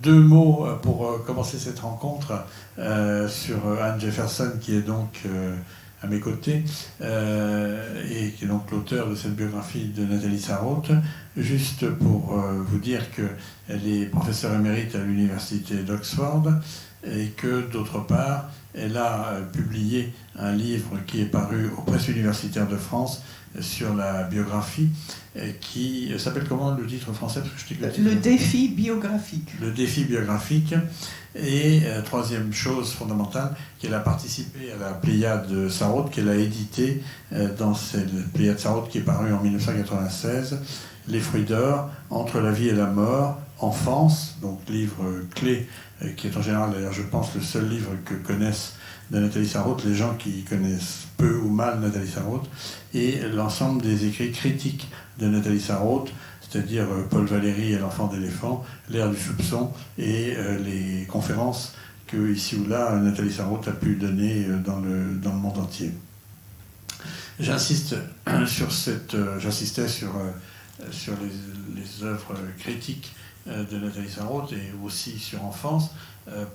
deux mots pour commencer cette rencontre sur Anne Jefferson, qui est donc à mes côtés, et qui est donc l'auteur de cette biographie de Nathalie Sarraute, juste pour vous dire qu'elle est professeure émérite à l'université d'Oxford, et que d'autre part, elle a publié un livre qui est paru aux presses universitaires de France sur la biographie, qui s'appelle comment le titre français? Parce que je t'ai Le défi biographique. Le défi biographique. Et troisième chose fondamentale, qu'elle a participé à la Pléiade Sarraute, qu'elle a édité dans cette Pléiade Sarraute qui est parue en 1996, Les fruits d'or, Entre la vie et la mort, Enfance, donc livre clé, qui est en général, d'ailleurs, je pense, le seul livre que connaissent de Nathalie Sarraute, les gens qui connaissent peu ou mal Nathalie Sarraute, et l'ensemble des écrits critiques de Nathalie Sarraute, c'est-à-dire Paul Valéry et l'enfant d'éléphant, L'ère du soupçon, et les conférences que, ici ou là, Nathalie Sarraute a pu donner dans le monde entier. J'insistais sur les œuvres critiques de Nathalie Sarraute et aussi sur Enfance,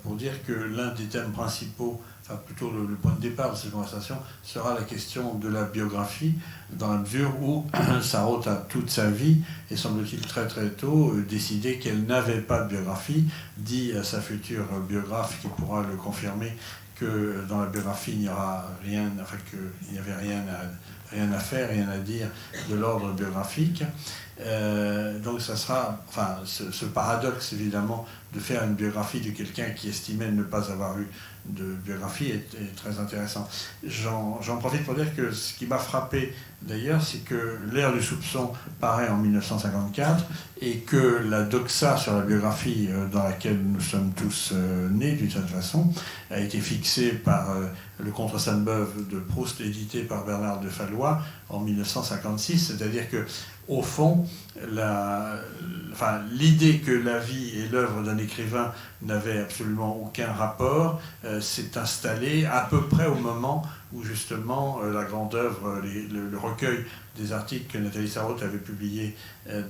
pour dire que l'un des thèmes principaux, enfin plutôt le point de départ de cette conversation, sera la question de la biographie, dans la mesure où Sarraute a toute sa vie, et semble-t-il très très tôt, décidé qu'elle n'avait pas de biographie, dit à sa future biographe, qui pourra le confirmer, que dans la biographie il n'y aura rien, enfin qu'il n'y avait rien à faire, rien à dire de l'ordre biographique. Donc ça sera, enfin, ce paradoxe évidemment de faire une biographie de quelqu'un qui estimait ne pas avoir eu de biographie est très intéressant. J'en profite pour dire que ce qui m'a frappé d'ailleurs, c'est que L'ère du soupçon paraît en 1954 et que la doxa sur la biographie dans laquelle nous sommes tous nés d'une certaine façon a été fixée par le Contre Sainte-Beuve de Proust, édité par Bernard de Fallois en 1956, c'est-à-dire que au fond, l'idée que la vie et l'œuvre d'un écrivain n'avaient absolument aucun rapport s'est installée à peu près au moment où justement la grande œuvre, le recueil des articles que Nathalie Sarraute avait publiés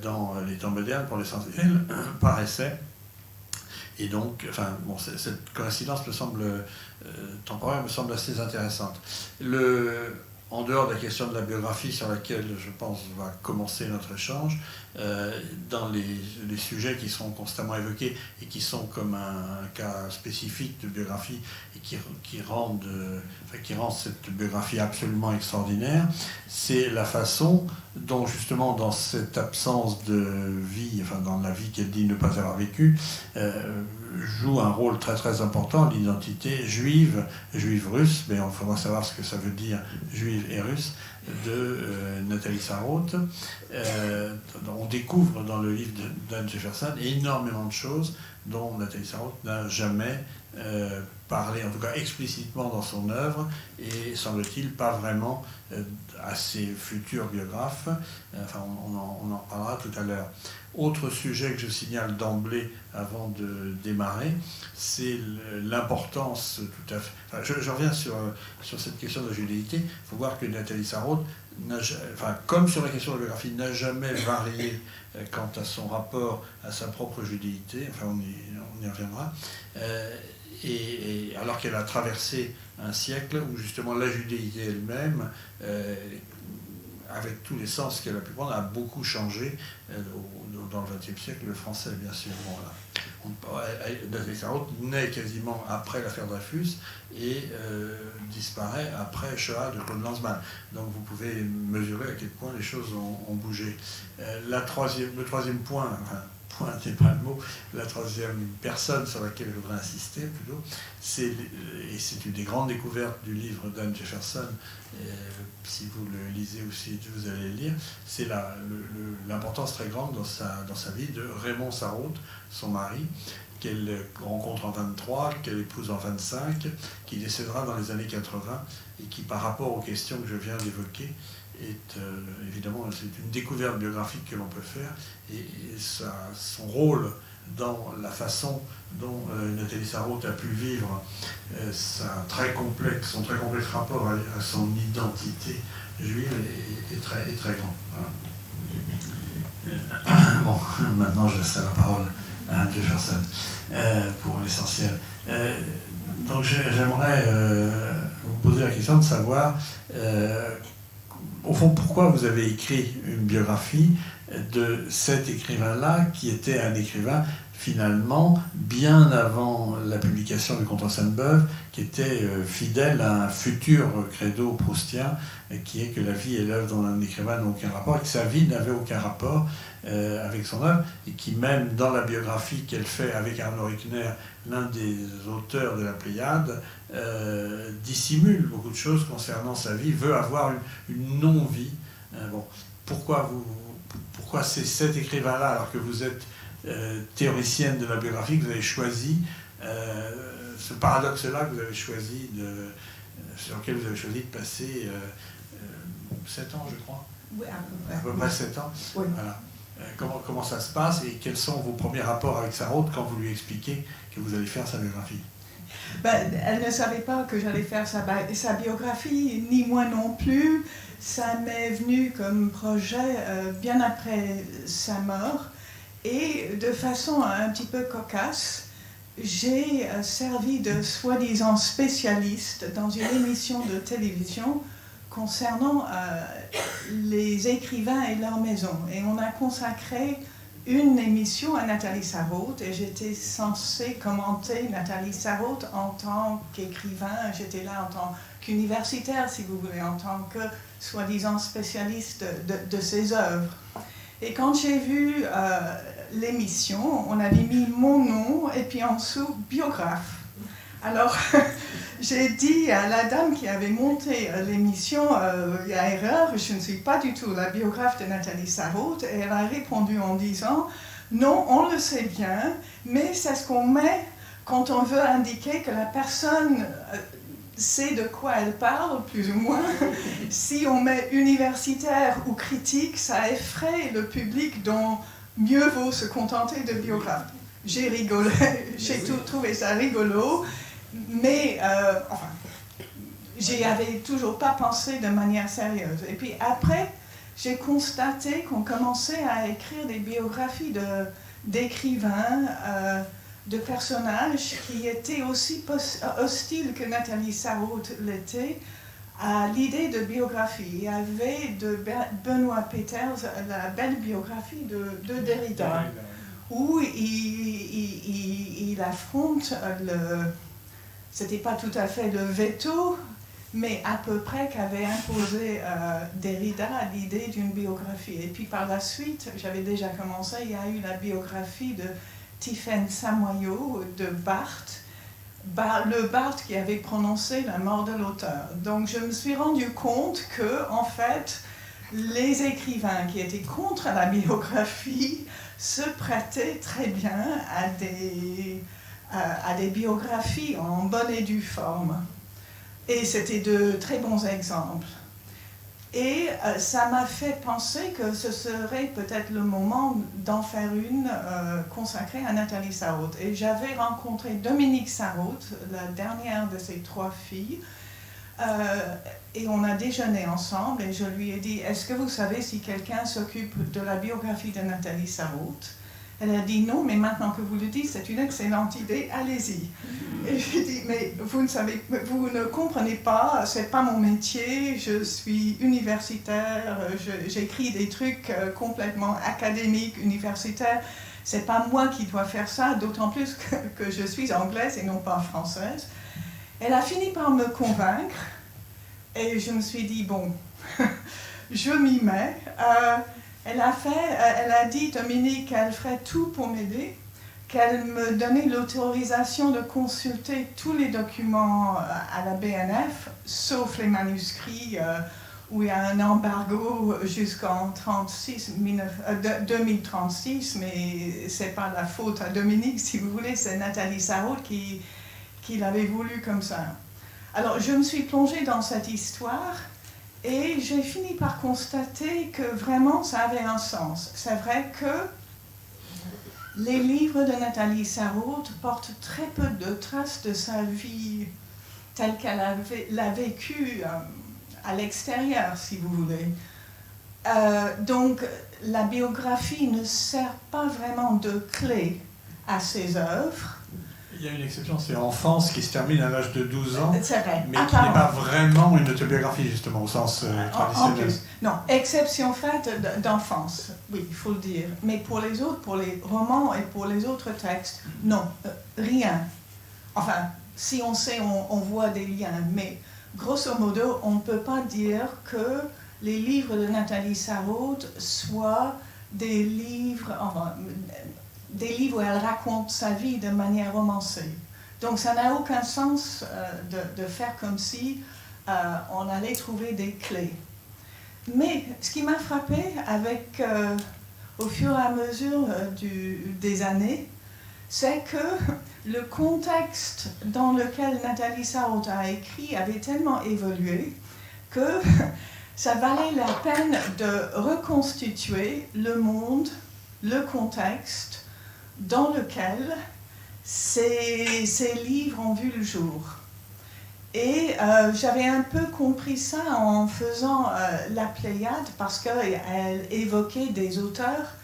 dans Les Temps modernes, pour l'essentiel, paraissait. Et donc, cette coïncidence me semble temporaire, me semble assez intéressante. En dehors de la question de la biographie sur laquelle, je pense, va commencer notre échange, dans les sujets qui sont constamment évoqués et qui sont comme un cas spécifique de biographie et qui rendent cette biographie absolument extraordinaire, c'est la façon dont, justement, dans cette absence de vie, enfin dans la vie qu'elle dit ne pas avoir vécue, joue un rôle très très important l'identité juive russe, mais il faudra savoir ce que ça veut dire juive et russe, de Nathalie Sarraute. On découvre dans le livre d'Anne Jefferson énormément de choses dont Nathalie Sarraute n'a jamais parlé, en tout cas explicitement dans son œuvre, et semble-t-il pas vraiment à ses futurs biographes. Enfin, on en parlera tout à l'heure. Autre sujet que je signale d'emblée avant de démarrer, c'est l'importance tout à fait... Enfin, je reviens sur cette question de la judéité. Il faut voir que Nathalie Sarraute, comme sur la question de la biographie, n'a jamais varié quant à son rapport à sa propre judéité. Enfin, on y reviendra. Et alors qu'elle a traversé un siècle où justement la judéité elle-même, avec tous les sens qu'elle a pu prendre, a beaucoup changé dans le XXe siècle, le français bien sûr. Nathalie Sarraute naît quasiment après l'affaire Dreyfus et disparaît après Shoah de Claude Lanzmann. Donc vous pouvez mesurer à quel point les choses ont bougé. Le troisième point, c'est pas le mot, la troisième personne sur laquelle je voudrais insister plutôt, c'est une des grandes découvertes du livre d'Anne Jefferson, si vous le lisez ou si vous allez le lire, c'est l'importance très grande dans sa vie de Raymond Sarraute, son mari, qu'elle rencontre en 23, qu'elle épouse en 25, qui décédera dans les années 80 et qui, par rapport aux questions que je viens d'évoquer, évidemment, c'est une découverte biographique que l'on peut faire, et son rôle dans la façon dont Nathalie Sarraute a pu vivre son très complexe rapport à son identité juive est très grand. Voilà. Bon, maintenant je laisse la parole Hein, 2 personnes, pour l'essentiel. Donc j'aimerais vous poser la question de savoir, au fond, pourquoi vous avez écrit une biographie de cet écrivain-là, qui était un écrivain finalement bien avant la publication du Comte Sainte-Beuve, qui était fidèle à un futur credo proustien, qui est que la vie et l'œuvre d'un écrivain n'ont aucun rapport, et que sa vie n'avait aucun rapport avec son œuvre, et qui même dans la biographie qu'elle fait avec Arnaud Rickner, l'un des auteurs de la Pléiade, dissimule beaucoup de choses concernant sa vie, veut avoir une non-vie. Bon, pourquoi c'est cet écrivain-là, alors que vous êtes théoricienne de la biographie, que vous avez choisi, ce paradoxe-là que vous avez choisi sur lequel vous avez choisi de passer 7 ans, je crois. Oui, à peu près 7 ans. Oui. Voilà. Comment ça se passe et quels sont vos premiers rapports avec Sarraute quand vous lui expliquez que vous allez faire sa biographie? Elle ne savait pas que j'allais faire sa biographie, ni moi non plus. Ça m'est venu comme projet bien après sa mort. Et de façon un petit peu cocasse, j'ai servi de soi-disant spécialiste dans une émission de télévision concernant les écrivains et leur maison. Et on a consacré une émission à Nathalie Sarraute, et j'étais censée commenter Nathalie Sarraute en tant qu'écrivain. J'étais là en tant qu'universitaire, si vous voulez, en tant que soi-disant spécialiste de ses œuvres. Et quand j'ai vu l'émission, on avait mis mon nom et puis en dessous biographe. Alors j'ai dit à la dame qui avait monté l'émission, il y a erreur, je ne suis pas du tout la biographe de Nathalie Sarraute. Et elle a répondu en disant non, on le sait bien, mais c'est ce qu'on met quand on veut indiquer que la personne sait de quoi elle parle, plus ou moins. Si on met universitaire ou critique, ça effraie le public, dont mieux vaut se contenter de biographe. J'ai rigolé, j'ai trouvé ça rigolo, mais enfin, j'y avais toujours pas pensé de manière sérieuse. Et puis après, j'ai constaté qu'on commençait à écrire des biographies d'écrivains, de personnages qui étaient aussi hostiles que Nathalie Sarraute l'était à l'idée de biographie. Il y avait de Benoît Peters la belle biographie de Derrida, où il affronte c'était pas tout à fait le veto, mais à peu près qu'avait imposé Derrida à l'idée d'une biographie. Et puis par la suite, j'avais déjà commencé, il y a eu la biographie de Tiphaine Samoyau de Barthes, le Barthes qui avait prononcé la mort de l'auteur. Donc je me suis rendu compte que, en fait, les écrivains qui étaient contre la biographie se prêtaient très bien à des biographies en bonne et due forme. Et c'était de très bons exemples. Et ça m'a fait penser que ce serait peut-être le moment d'en faire une consacrée à Nathalie Sarraute. Et j'avais rencontré Dominique Sarraute, la dernière de ses 3 filles, et on a déjeuné ensemble, et je lui ai dit « Est-ce que vous savez si quelqu'un s'occupe de la biographie de Nathalie Sarraute ?» Elle a dit non, mais maintenant que vous le dites, c'est une excellente idée, allez-y. Et je lui ai dit, mais vous ne comprenez pas, c'est pas mon métier, je suis universitaire, j'écris des trucs complètement académiques, universitaires, c'est pas moi qui dois faire ça, d'autant plus que je suis anglaise et non pas française. Elle a fini par me convaincre, et je me suis dit, bon, je m'y mets. Elle a dit, Dominique, qu'elle ferait tout pour m'aider, qu'elle me donnait l'autorisation de consulter tous les documents à la BNF, sauf les manuscrits où il y a un embargo jusqu'en 2036, mais ce n'est pas la faute à Dominique, si vous voulez, c'est Nathalie Sarraute qui l'avait voulu comme ça. Alors, je me suis plongée dans cette histoire. Et j'ai fini par constater que vraiment ça avait un sens. C'est vrai que les livres de Nathalie Sarraute portent très peu de traces de sa vie telle qu'elle l'a vécue à l'extérieur, si vous voulez. Donc la biographie ne sert pas vraiment de clé à ses œuvres. Il y a une exception, c'est Enfance, qui se termine à l'âge de 12 ans, C'est vrai. mais qui n'est pas vraiment une autobiographie, justement, au sens traditionnel. En plus, non, exception faite d'Enfance, oui, il faut le dire. Mais pour les autres, pour les romans et pour les autres textes, non, rien. Enfin, si on sait, on voit des liens, mais grosso modo, on ne peut pas dire que les livres de Nathalie Sarraute soient des livres où elle raconte sa vie de manière romancée. Donc ça n'a aucun sens de faire comme si on allait trouver des clés. Mais ce qui m'a frappé au fur et à mesure des années, c'est que le contexte dans lequel Nathalie Sarraute a écrit avait tellement évolué que ça valait la peine de reconstituer le monde, le contexte dans lequel ces livres ont vu le jour. Et j'avais un peu compris ça en faisant la Pléiade, parce qu'elle évoquait des auteurs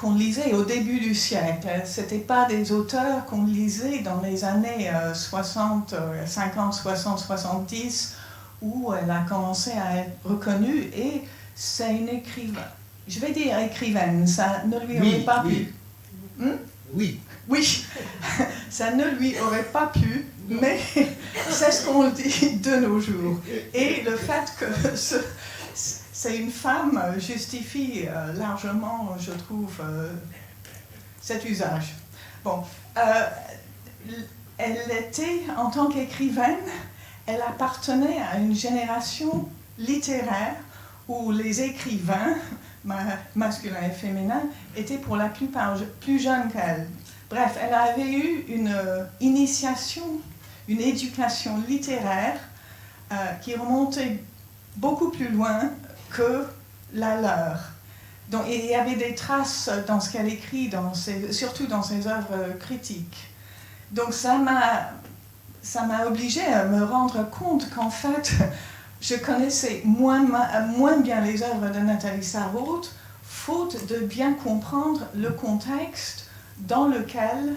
qu'on lisait au début du siècle. Ce n'étaient pas des auteurs qu'on lisait dans les années 50, 60, 70, où elle a commencé à être reconnue. Et c'est une écrivaine, je vais dire écrivaine, ça ne lui aurait pas plu. Oui. Oui, ça ne lui aurait pas plu, mais c'est ce qu'on dit de nos jours. Et le fait que c'est une femme justifie largement, je trouve, cet usage. Bon, elle était, en tant qu'écrivaine, elle appartenait à une génération littéraire où les écrivains, masculins et féminins, étaient pour la plupart plus jeunes qu'elle. Bref, elle avait eu une initiation, une éducation littéraire qui remontait beaucoup plus loin que la leur. Donc, il y avait des traces dans ce qu'elle écrit, surtout dans ses œuvres critiques. Donc ça m'a obligée à me rendre compte qu'en fait, je connaissais moins bien les œuvres de Nathalie Sarraute, faute de bien comprendre le contexte dans lequel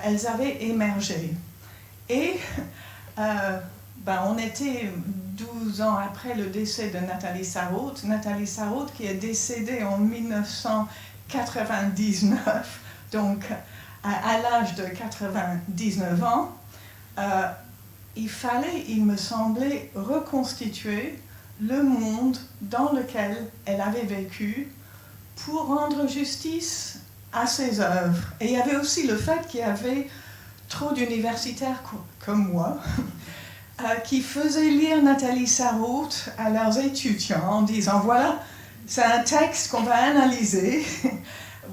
elles avaient émergé. Et on était 12 ans après le décès de Nathalie Sarraute qui est décédée en 1999, donc à l'âge de 99 ans. Il fallait, il me semblait, reconstituer le monde dans lequel elle avait vécu pour rendre justice à ses œuvres. Et il y avait aussi le fait qu'il y avait trop d'universitaires comme moi qui faisaient lire Nathalie Sarraute à leurs étudiants en disant « Voilà, c'est un texte qu'on va analyser.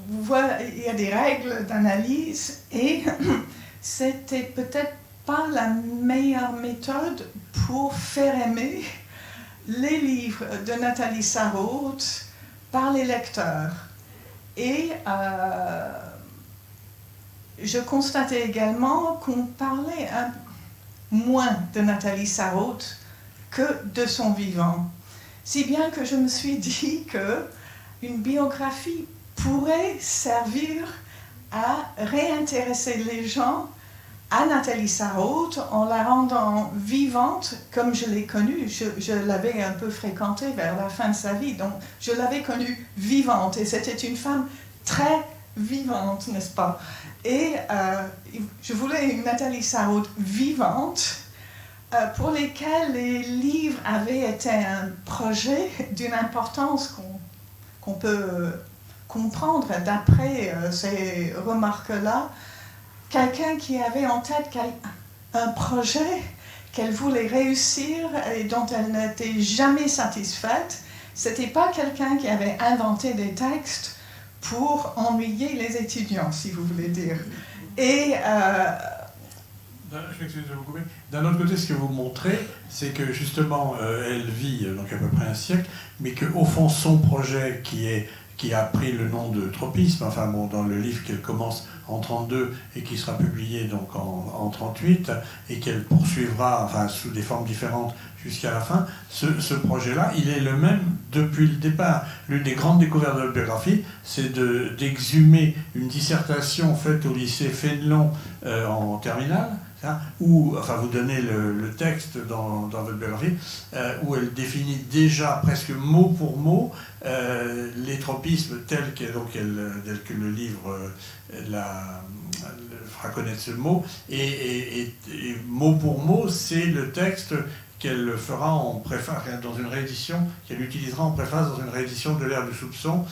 Voilà, il y a des règles d'analyse. » Et c'était peut-être pas la meilleure méthode pour faire aimer les livres de Nathalie Sarraute par les lecteurs. Et je constatais également qu'on parlait moins de Nathalie Sarraute que de son vivant. Si bien que je me suis dit qu'une biographie pourrait servir à réintéresser les gens à Nathalie Sarraute en la rendant vivante comme je l'ai connue. Je l'avais un peu fréquentée vers la fin de sa vie, donc je l'avais connue vivante et c'était une femme très vivante, n'est-ce pas? Et je voulais une Nathalie Sarraute vivante pour lesquels les livres avaient été un projet d'une importance qu'on peut comprendre d'après ces remarques-là. Quelqu'un qui avait en tête un projet qu'elle voulait réussir et dont elle n'était jamais satisfaite. C'était pas quelqu'un qui avait inventé des textes pour ennuyer les étudiants, si vous voulez dire. Et je m'excuse de vous couper. D'un autre côté, ce que vous montrez, c'est que justement, elle vit donc à peu près un siècle, mais qu'au fond, son projet qui a pris le nom de Tropisme, enfin bon, dans le livre qu'elle commence en 1932 et qui sera publié donc en 1938 et qu'elle poursuivra, enfin sous des formes différentes jusqu'à la fin. Ce projet-là, il est le même depuis le départ. L'une des grandes découvertes de la biographie, c'est d'exhumer une dissertation faite au lycée Fénelon en terminale, où, enfin, vous donnez le texte dans votre biographie, où elle définit déjà presque mot pour mot les tropismes tels que le livre fera connaître ce mot, et mot pour mot, c'est le texte qu'elle fera en préface, dans une réédition, qu'elle utilisera en préface dans une réédition de l'ère du soupçon,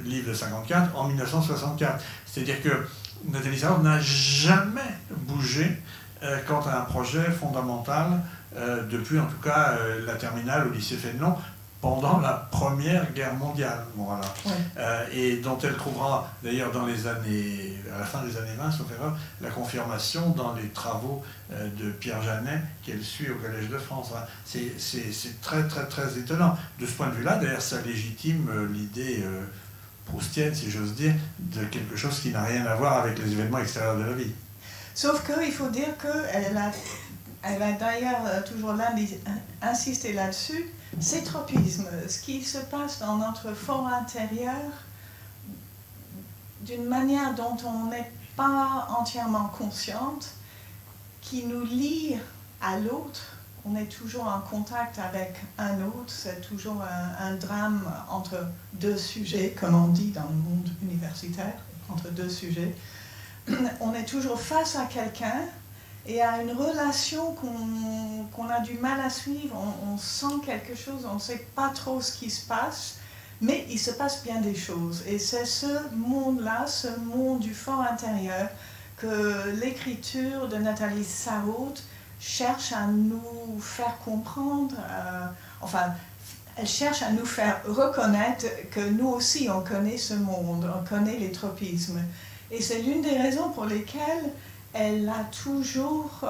livre de 54, en 1964. C'est-à-dire que Nathalie Sarraute n'a jamais bougé quant à un projet fondamental, depuis en tout cas la terminale au lycée Fénelon, pendant la Première Guerre mondiale. Voilà. Ouais. Et dont elle trouvera d'ailleurs à la fin des années 20, sauf erreur, la confirmation dans les travaux de Pierre Janet qu'elle suit au Collège de France. Voilà. C'est très très très étonnant. De ce point de vue-là, d'ailleurs, ça légitime l'idée proustienne, si j'ose dire, de quelque chose qui n'a rien à voir avec les événements extérieurs de la vie. Sauf qu'il faut dire qu'elle a d'ailleurs toujours insisté là-dessus, ces tropismes, ce qui se passe dans notre fort intérieur, d'une manière dont on n'est pas entièrement consciente, qui nous lie à l'autre. On est toujours en contact avec un autre, c'est toujours un drame entre deux sujets, comme on dit dans le monde universitaire, entre deux sujets. On est toujours face à quelqu'un et à une relation qu'on a du mal à suivre. On sent quelque chose, on ne sait pas trop ce qui se passe, mais il se passe bien des choses. Et c'est ce monde-là, ce monde du fort intérieur, que l'écriture de Nathalie Sarraute cherche à nous faire comprendre, elle cherche à nous faire reconnaître que nous aussi on connaît ce monde, on connaît les tropismes. Et c'est l'une des raisons pour lesquelles elle a toujours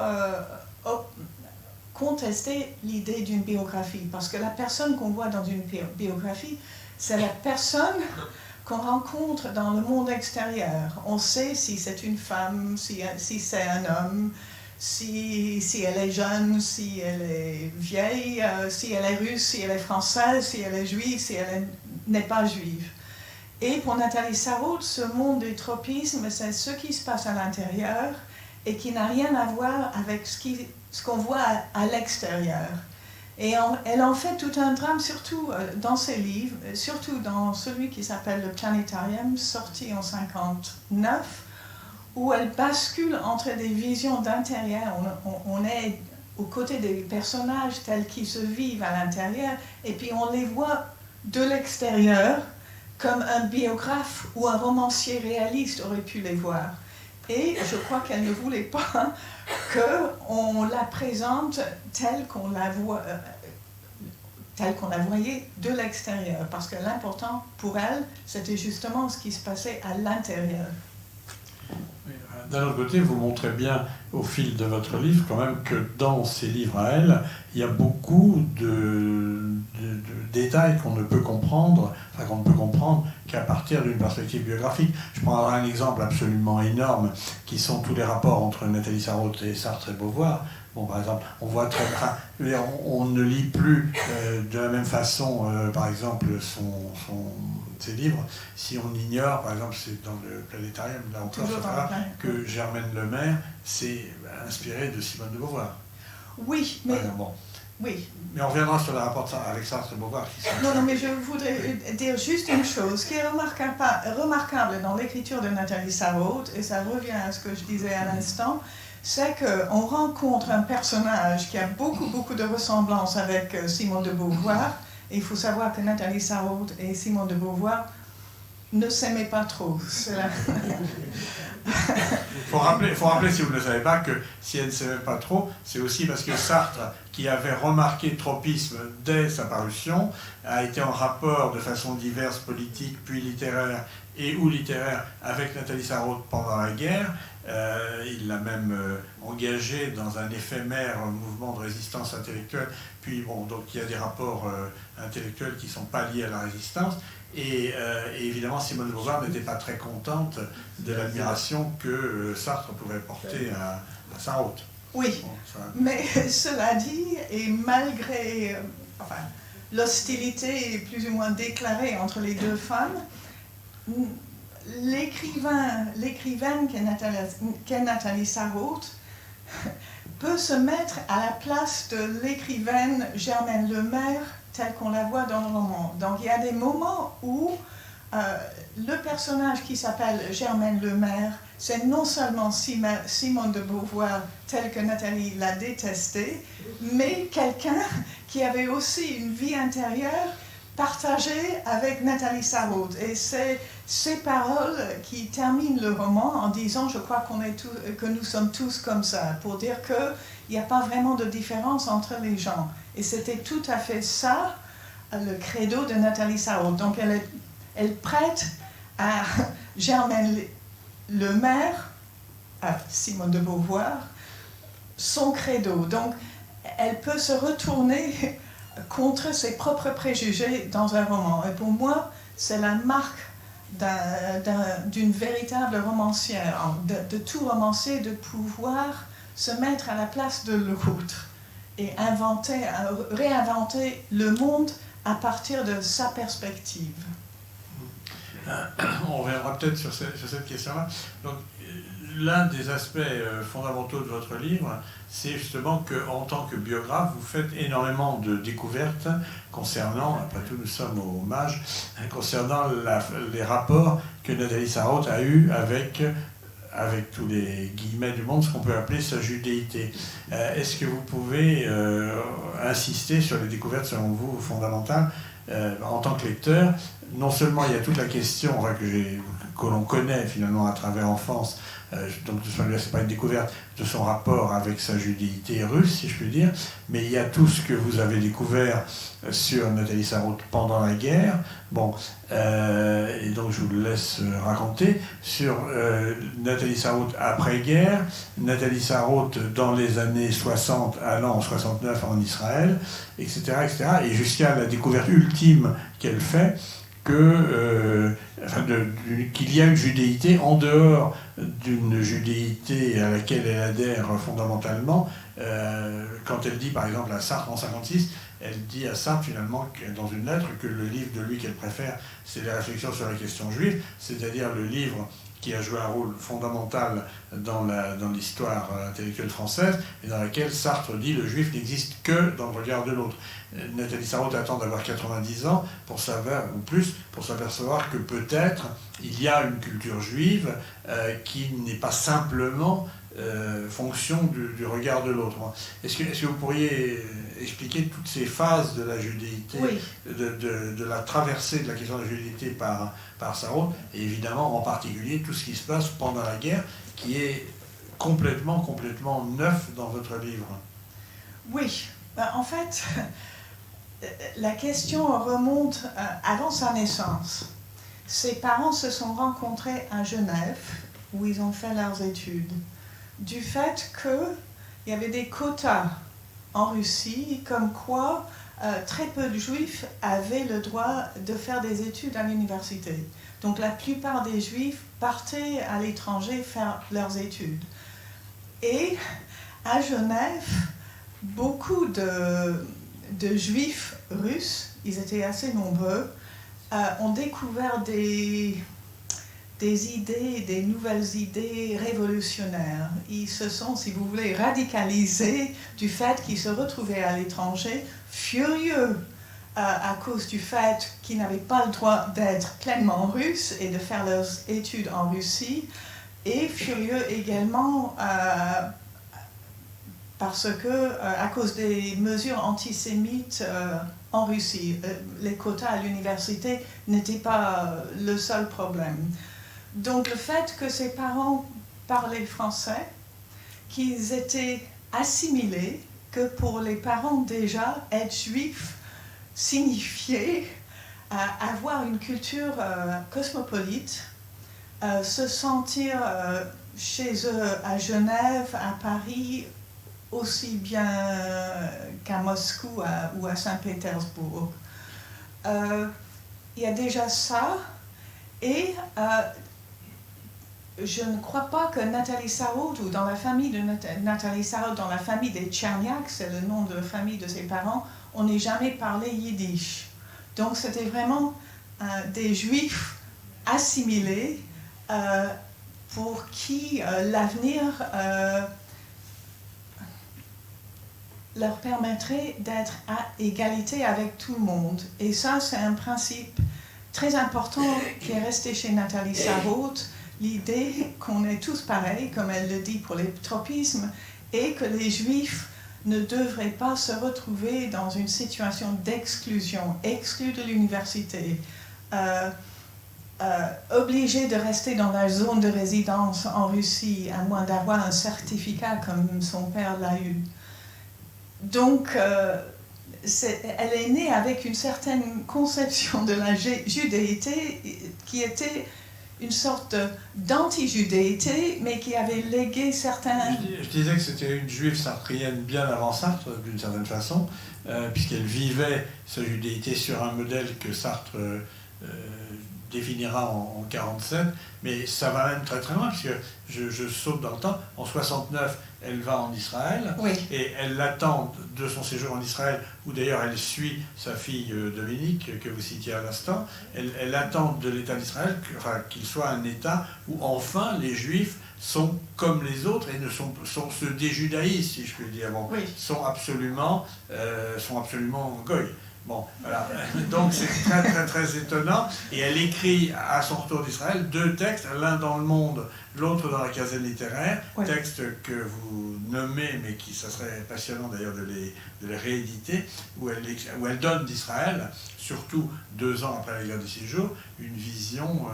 contesté l'idée d'une biographie. Parce que la personne qu'on voit dans une biographie, c'est la personne qu'on rencontre dans le monde extérieur. On sait si c'est une femme, si c'est un homme, si elle est jeune, si elle est vieille, si elle est russe, si elle est française, si elle est juive, si elle n'est pas juive. Et pour Nathalie Sarraute, ce monde des tropismes, c'est ce qui se passe à l'intérieur et qui n'a rien à voir avec ce qu'on voit à l'extérieur. Et elle en fait tout un drame, surtout dans ses livres, surtout dans celui qui s'appelle Le Planetarium, sorti en 1959, où elle bascule entre des visions d'intérieur. On est aux côtés des personnages tels qu'ils se vivent à l'intérieur, et puis on les voit de l'extérieur, comme un biographe ou un romancier réaliste aurait pu les voir. Et je crois qu'elle ne voulait pas qu'on la présente telle qu'on la voyait de l'extérieur. Parce que l'important pour elle, c'était justement ce qui se passait à l'intérieur. D'un autre côté, vous montrez bien au fil de votre livre quand même que dans ces livres à elle, il y a beaucoup de détails qu'on ne peut comprendre, qu'à partir d'une perspective biographique. Je prendrai un exemple absolument énorme, qui sont tous les rapports entre Nathalie Sarraute et Sartre et Beauvoir. Bon, par exemple, on voit on ne lit plus de la même façon, par exemple, ses livres, si on ignore, par exemple, c'est dans le Planétarium, là encore, que Germaine Lemaire s'est inspirée de Simone de Beauvoir. Oui, mais... Oui. Mais on reviendra sur le rapport avec Sartre et Beauvoir. Non, mais je voudrais dire juste une chose. Ce qui est remarquable dans l'écriture de Nathalie Sarraute, et ça revient à ce que je disais à l'instant, c'est qu'on rencontre un personnage qui a beaucoup de ressemblances avec Simone de Beauvoir. Et il faut savoir que Nathalie Sarraute et Simone de Beauvoir ne s'aimaient pas trop. Il faut rappeler, si vous ne le savez pas, que si elle ne s'aimait pas trop, c'est aussi parce que Sartre, qui avait remarqué le tropisme dès sa parution, a été en rapport de façon diverse, politique, puis littéraire ou littéraire, avec Nathalie Sarraute pendant la guerre. Il l'a même engagé dans un éphémère mouvement de résistance intellectuelle. Puis bon, donc il y a des rapports intellectuels qui ne sont pas liés à la résistance. Et évidemment, Simone de Beauvoir n'était pas très contente de l'admiration que Sartre pouvait porter à Sarraute. Oui, mais cela dit, et malgré l'hostilité plus ou moins déclarée entre les deux femmes, l'écrivaine qu'est Nathalie Sarraute peut se mettre à la place de l'écrivaine Germaine Lemaire telle qu'on la voit dans le roman. Donc il y a des moments où le personnage qui s'appelle Germaine Lemaire, c'est non seulement Simone de Beauvoir telle que Nathalie l'a détestée, mais quelqu'un qui avait aussi une vie intérieure partagée avec Nathalie Sarraute. Et c'est ces paroles qui terminent le roman en disant « Je crois que nous sommes tous comme ça », pour dire qu'il n'y a pas vraiment de différence entre les gens. Et c'était tout à fait ça, le credo de Nathalie Sarraute. Donc elle prête à Germaine Lemaire, à Simone de Beauvoir, son credo. Donc elle peut se retourner contre ses propres préjugés dans un roman. Et pour moi, c'est la marque d'une véritable romancière, de tout romancier, de pouvoir se mettre à la place de l'autre et réinventer le monde à partir de sa perspective. On reviendra peut-être sur cette question-là. Donc, l'un des aspects fondamentaux de votre livre, c'est justement qu'en tant que biographe, vous faites énormément de découvertes concernant, après tout nous sommes au Mage, concernant les rapports que Nathalie Sarraute a eus avec tous les guillemets du monde, ce qu'on peut appeler sa judéité. Est-ce que vous pouvez insister sur les découvertes, selon vous, fondamentales en tant que lecteur? Non seulement il y a toute la question que l'on connaît finalement à travers Enfance, donc de ce point de vue, c'est pas une découverte de son rapport avec sa judéité russe, si je puis dire, mais il y a tout ce que vous avez découvert sur Nathalie Sarraute pendant la guerre. Bon, et donc je vous le laisse raconter sur Nathalie Sarraute après-guerre, Nathalie Sarraute dans les années 60 allant en 69 en Israël, etc., etc., et jusqu'à la découverte ultime qu'elle fait qu'il y a une judéité en dehors d'une judéité à laquelle elle adhère fondamentalement. Quand elle dit par exemple à Sartre en 1956, elle dit à Sartre finalement dans une lettre que le livre de lui qu'elle préfère, c'est les réflexions sur la question juive, c'est-à-dire le livre qui a joué un rôle fondamental dans l'histoire intellectuelle française, et dans laquelle Sartre dit le juif n'existe que dans le regard de l'autre. Nathalie Sarraute attend d'avoir 90 ans pour savoir, ou plus, pour s'apercevoir que peut-être il y a une culture juive qui n'est pas simplement fonction du regard de l'autre. Est-ce que vous pourriez expliquer toutes ces phases de la judéité, oui, de la traversée de la question de la judéité par Sarraute, et évidemment en particulier tout ce qui se passe pendant la guerre, qui est complètement neuf dans votre livre? Oui, en fait, la question remonte avant sa naissance. Ses parents se sont rencontrés à Genève, où ils ont fait leurs études, du fait qu'il y avait des quotas en Russie, comme quoi très peu de juifs avaient le droit de faire des études à l'université. Donc la plupart des juifs partaient à l'étranger faire leurs études. Et à Genève, beaucoup de juifs russes, ils étaient assez nombreux, ont découvert des idées, des nouvelles idées révolutionnaires. Ils se sont, si vous voulez, radicalisés du fait qu'ils se retrouvaient à l'étranger, furieux à cause du fait qu'ils n'avaient pas le droit d'être pleinement russes et de faire leurs études en Russie, et furieux également parce que, à cause des mesures antisémites en Russie, les quotas à l'université n'étaient pas le seul problème. Donc le fait que ses parents parlaient français, qu'ils étaient assimilés, que pour les parents déjà, être juif signifiait avoir une culture cosmopolite, se sentir chez eux à Genève, à Paris, aussi bien qu'à Moscou ou à Saint-Pétersbourg. Il y a déjà ça, et je ne crois pas que Nathalie Sarraute, ou dans la famille de Nathalie Sarraute, dans la famille des Tcherniak, c'est le nom de la famille de ses parents, on n'ait jamais parlé yiddish. Donc c'était vraiment des juifs assimilés pour qui l'avenir leur permettrait d'être à égalité avec tout le monde. Et ça, c'est un principe très important qui est resté chez Nathalie Sarraute, l'idée qu'on est tous pareils, comme elle le dit pour les tropismes, et que les Juifs ne devraient pas se retrouver dans une situation d'exclusion, exclus de l'université, obligés de rester dans la zone de résidence en Russie, à moins d'avoir un certificat comme son père l'a eu. Donc, elle est née avec une certaine conception de la judéité qui était une sorte d'anti-judéité, mais qui avait légué certains... Je disais que c'était une juive sartrienne bien avant Sartre, d'une certaine façon, puisqu'elle vivait sa judéité sur un modèle que Sartre définira en 1947, mais ça va même très très loin, puisque je saute dans le temps. En 1969, elle va en Israël, oui. Et elle l'attend de son séjour en Israël, où d'ailleurs elle suit sa fille Dominique, que vous citiez à l'instant. Elle attend de l'État d'Israël qu'il soit un État où enfin les Juifs sont comme les autres et ne se déjudaïsent, si je puis dire. Bon, oui. sont absolument goy. Bon, voilà. Donc c'est très très très étonnant. Et elle écrit à son retour d'Israël 2 textes, l'un dans Le Monde, l'autre dans la Gazette littéraire, oui. Textes que vous nommez, mais ça serait passionnant d'ailleurs de les rééditer, où elle donne d'Israël, surtout 2 ans après la guerre des 6 jours, une vision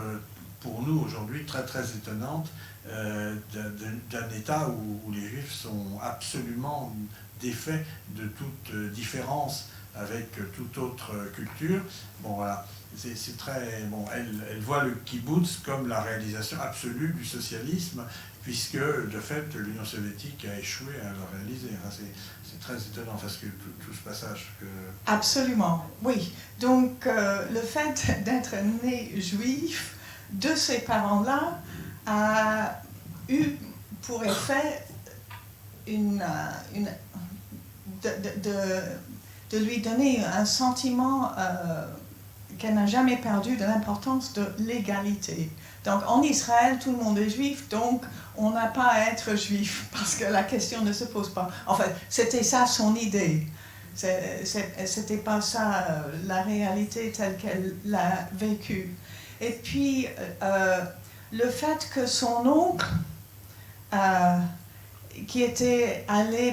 pour nous aujourd'hui très très étonnante d'un État où les Juifs sont absolument défaits de toute différence avec toute autre culture. Bon, voilà, c'est très... Bon, elle voit le kibbutz comme la réalisation absolue du socialisme, puisque, de fait, l'Union soviétique a échoué à le réaliser. C'est très étonnant, parce que tout ce passage que... Absolument, oui. Donc, le fait d'être né juif de ces parents-là a eu pour effet de lui donner un sentiment qu'elle n'a jamais perdu de l'importance de l'égalité. Donc en Israël, tout le monde est juif, donc on n'a pas à être juif, parce que la question ne se pose pas. En fait, c'était ça son idée. C'était pas ça la réalité telle qu'elle l'a vécue. Et puis, le fait que son oncle, qui était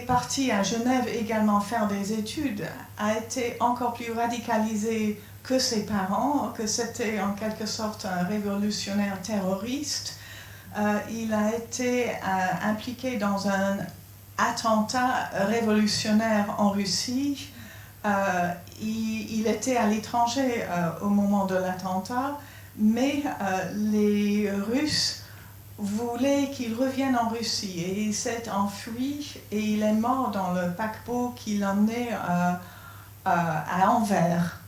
parti à Genève également faire des études, a été encore plus radicalisé que ses parents, que c'était en quelque sorte un révolutionnaire terroriste. Il a été impliqué dans un attentat révolutionnaire en Russie. Il était à l'étranger au moment de l'attentat, mais les Russes voulait qu'il revienne en Russie et il s'est enfui et il est mort dans le paquebot qui l'emmenait à Anvers.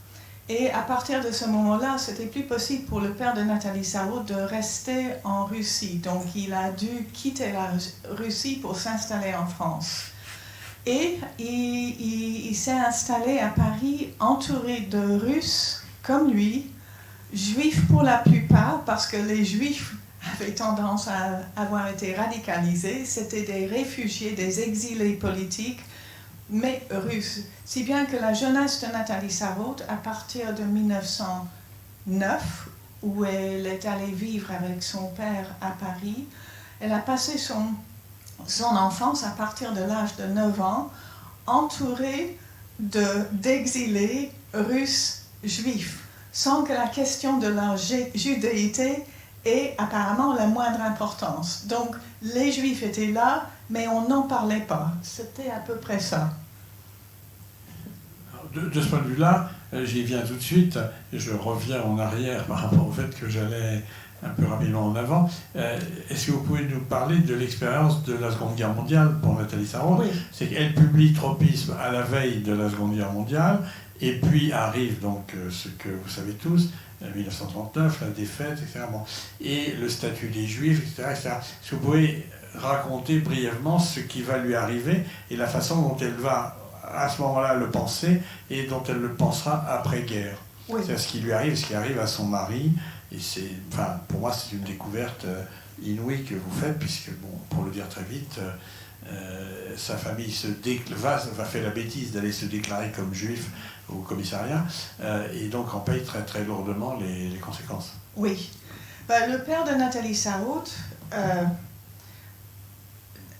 Et à partir de ce moment-là, c'était plus possible pour le père de Nathalie Sarraute de rester en Russie. Donc il a dû quitter la Russie pour s'installer en France. Et il s'est installé à Paris entouré de Russes comme lui, juifs pour la plupart, parce que les Juifs avaient tendance à avoir été radicalisés. C'était des réfugiés, des exilés politiques, mais russes. Si bien que la jeunesse de Nathalie Sarraute, à partir de 1909, où elle est allée vivre avec son père à Paris, elle a passé son enfance à partir de l'âge de 9 ans, entourée d'exilés russes juifs, sans que la question de leur judéité ait apparemment la moindre importance. Donc, les Juifs étaient là, mais on n'en parlait pas. C'était à peu près ça. De ce point de vue-là, j'y viens tout de suite, et je reviens en arrière par rapport au fait que j'allais un peu rapidement en avant. Est-ce que vous pouvez nous parler de l'expérience de la Seconde Guerre mondiale pour Nathalie Sarraute? Oui. C'est qu'elle publie Tropisme à la veille de la Seconde Guerre mondiale, et puis arrive donc ce que vous savez tous, 1939, la défaite, etc. Bon. Et le statut des Juifs, etc., etc. Est-ce que vous pouvez raconter brièvement ce qui va lui arriver et la façon dont elle va à ce moment-là le penser et dont elle le pensera après-guerre? Oui. C'est ce qui lui arrive, ce qui arrive à son mari. Et c'est, enfin, pour moi, c'est une découverte inouïe que vous faites, puisque, bon, pour le dire très vite, sa famille va faire la bêtise d'aller se déclarer comme juif au commissariat, et donc en paye très très lourdement les conséquences. Oui. Ben, le père de Nathalie Sarraute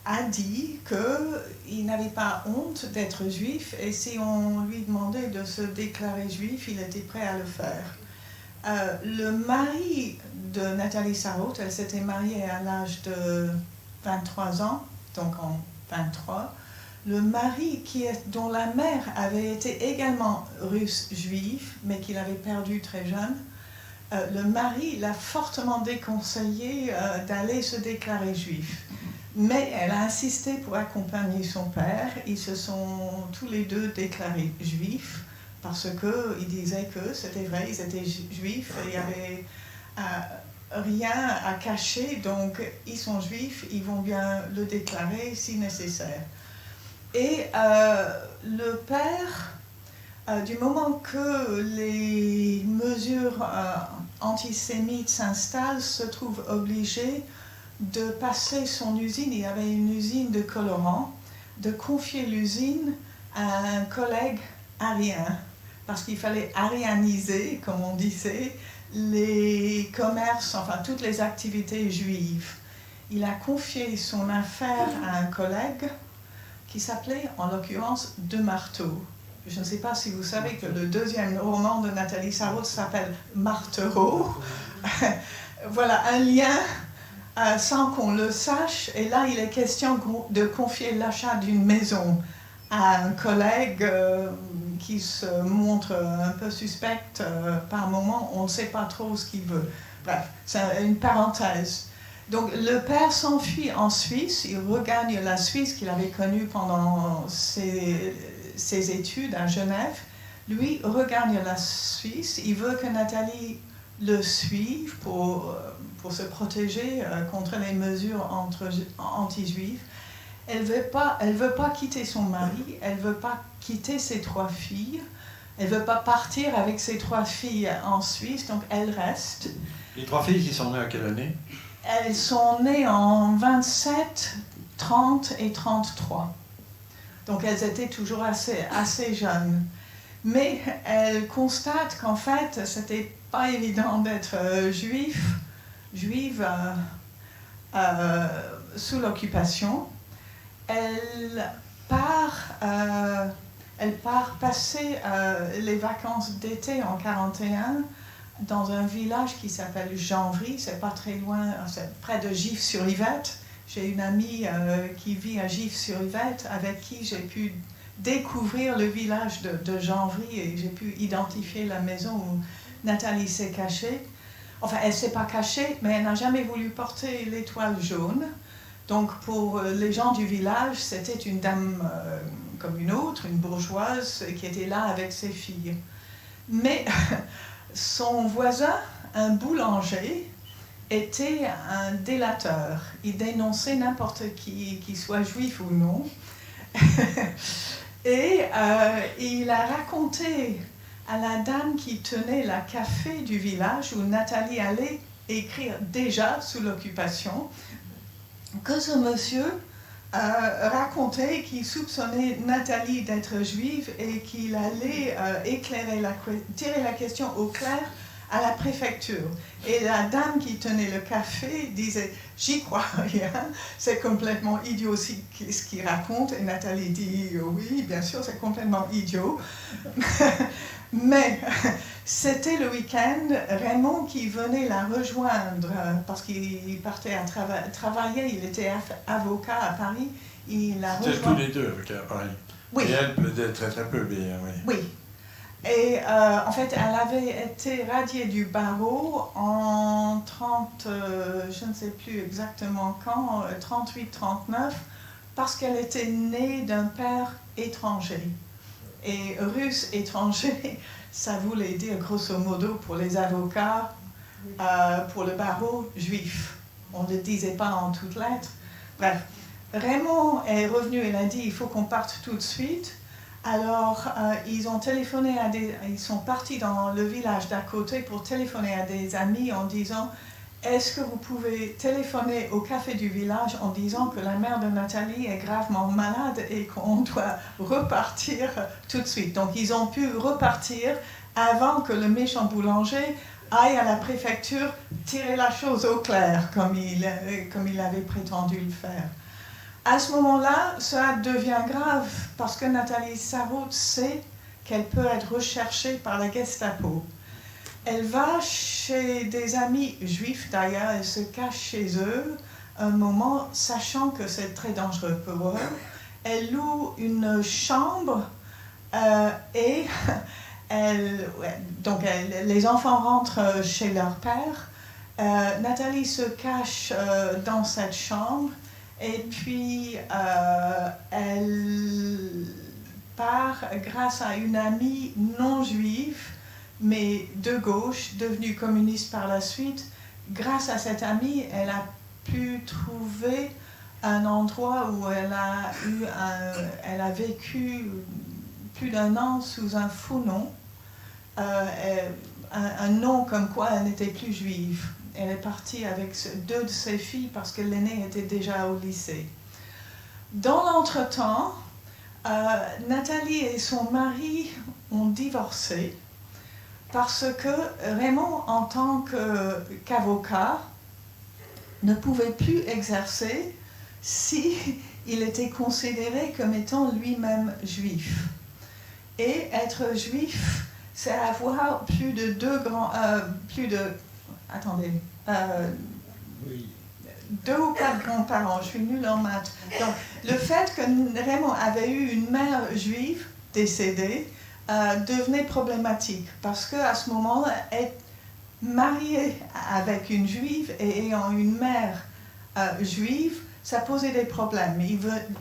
a dit qu'il n'avait pas honte d'être juif, et si on lui demandait de se déclarer juif, il était prêt à le faire. Le mari de Nathalie Sarraute, elle s'était mariée à l'âge de 23 ans, donc en 23. Le mari dont la mère avait été également russe juive, mais qu'il avait perdu très jeune, le mari l'a fortement déconseillé d'aller se déclarer juif. Mais elle a insisté pour accompagner son père. Ils se sont tous les deux déclarés juifs parce qu'ils disaient que c'était vrai, ils étaient juifs et il n'y avait rien à cacher. Donc ils sont juifs, ils vont bien le déclarer si nécessaire. Et le père, du moment que les mesures antisémites s'installent, se trouve obligé de passer son usine, il y avait une usine de colorants, de confier l'usine à un collègue arien, parce qu'il fallait arianiser, comme on disait, les commerces, enfin toutes les activités juives. Il a confié son affaire à un collègue qui s'appelait, en l'occurrence, De Marteau. Je ne sais pas si vous savez que le deuxième roman de Nathalie Sarraute s'appelle Marteau. Voilà, un lien sans qu'on le sache. Et là, il est question de confier l'achat d'une maison à un collègue qui se montre un peu suspect par moment. On ne sait pas trop ce qu'il veut. Bref, c'est une parenthèse. Donc le père s'enfuit en Suisse, il regagne la Suisse qu'il avait connue pendant ses études à Genève. Lui regagne la Suisse, il veut que Nathalie le suive pour se protéger contre les mesures anti-juives. Elle veut pas quitter son mari, elle veut pas quitter ses 3 filles, elle veut pas partir avec ses 3 filles en Suisse, donc elle reste. Les 3 filles qui sont nées à quelle année? Elles sont nées en 27, 30 et 33. Donc elles étaient toujours assez jeunes. Mais elle constate qu'en fait, c'était pas évident d'être juive sous l'occupation. Elle part passer les vacances d'été en 41 dans un village qui s'appelle Janvry, c'est pas très loin, c'est près de Gif-sur-Yvette. J'ai une amie qui vit à Gif-sur-Yvette avec qui j'ai pu découvrir le village de Janvry et j'ai pu identifier la maison où Nathalie s'est cachée. Enfin, elle ne s'est pas cachée, mais elle n'a jamais voulu porter l'étoile jaune. Donc, pour les gens du village, c'était une dame comme une autre, une bourgeoise, qui était là avec ses filles. Mais son voisin, un boulanger, était un délateur. Il dénonçait n'importe qui soit juif ou non. Et il a raconté à la dame qui tenait la café du village, où Nathalie allait écrire déjà sous l'occupation, que ce monsieur racontait qu'il soupçonnait Nathalie d'être juive et qu'il allait tirer la question au clair à la préfecture. Et la dame qui tenait le café disait « J'y crois rien, c'est complètement idiot ce qu'il raconte. » Et Nathalie dit « Oui, bien sûr, c'est complètement idiot. » Mais c'était le week-end, Raymond qui venait la rejoindre parce qu'il partait à travailler, il était avocat à Paris. C'était tous les deux avocats à Paris. Oui. Et elle plaidait très très peu, mais oui. Oui. Et en fait, elle avait été radiée du barreau en 30, je ne sais plus exactement quand, 38-39, parce qu'elle était née d'un père étranger. Et russe étranger, ça voulait dire grosso modo pour les avocats, pour le barreau, juif. On ne le disait pas en toutes lettres. Bref, Raymond est revenu et a dit il faut qu'on parte tout de suite. Alors, ils ont téléphoné ils sont partis dans le village d'à côté pour téléphoner à des amis en disant est-ce que vous pouvez téléphoner au café du village en disant que la mère de Nathalie est gravement malade et qu'on doit repartir tout de suite. Donc, ils ont pu repartir avant que le méchant boulanger aille à la préfecture tirer la chose au clair, comme il avait prétendu le faire. À ce moment-là, ça devient grave parce que Nathalie Sarraute sait qu'elle peut être recherchée par la Gestapo. Elle va chez des amis juifs d'ailleurs, elle se cache chez eux un moment, sachant que c'est très dangereux pour eux. Elle loue une chambre et les enfants rentrent chez leur père. Nathalie se cache dans cette chambre. Et puis, elle part grâce à une amie non juive, mais de gauche, devenue communiste par la suite. Grâce à cette amie, elle a pu trouver un endroit où elle a vécu plus d'1 an sous un faux nom, un nom comme quoi elle n'était plus juive. Elle est partie avec 2 de ses filles parce que l'aînée était déjà au lycée. Dans l'entretemps, Nathalie et son mari ont divorcé parce que Raymond, en tant qu'avocat, ne pouvait plus exercer s'il était considéré comme étant lui-même juif. Et être juif, c'est avoir plus de 2 ou 4 grands-parents, je suis nulle en maths. Donc, le fait que Raymond avait eu une mère juive décédée devenait problématique parce qu'à ce moment, être marié avec une juive et ayant une mère juive, ça posait des problèmes.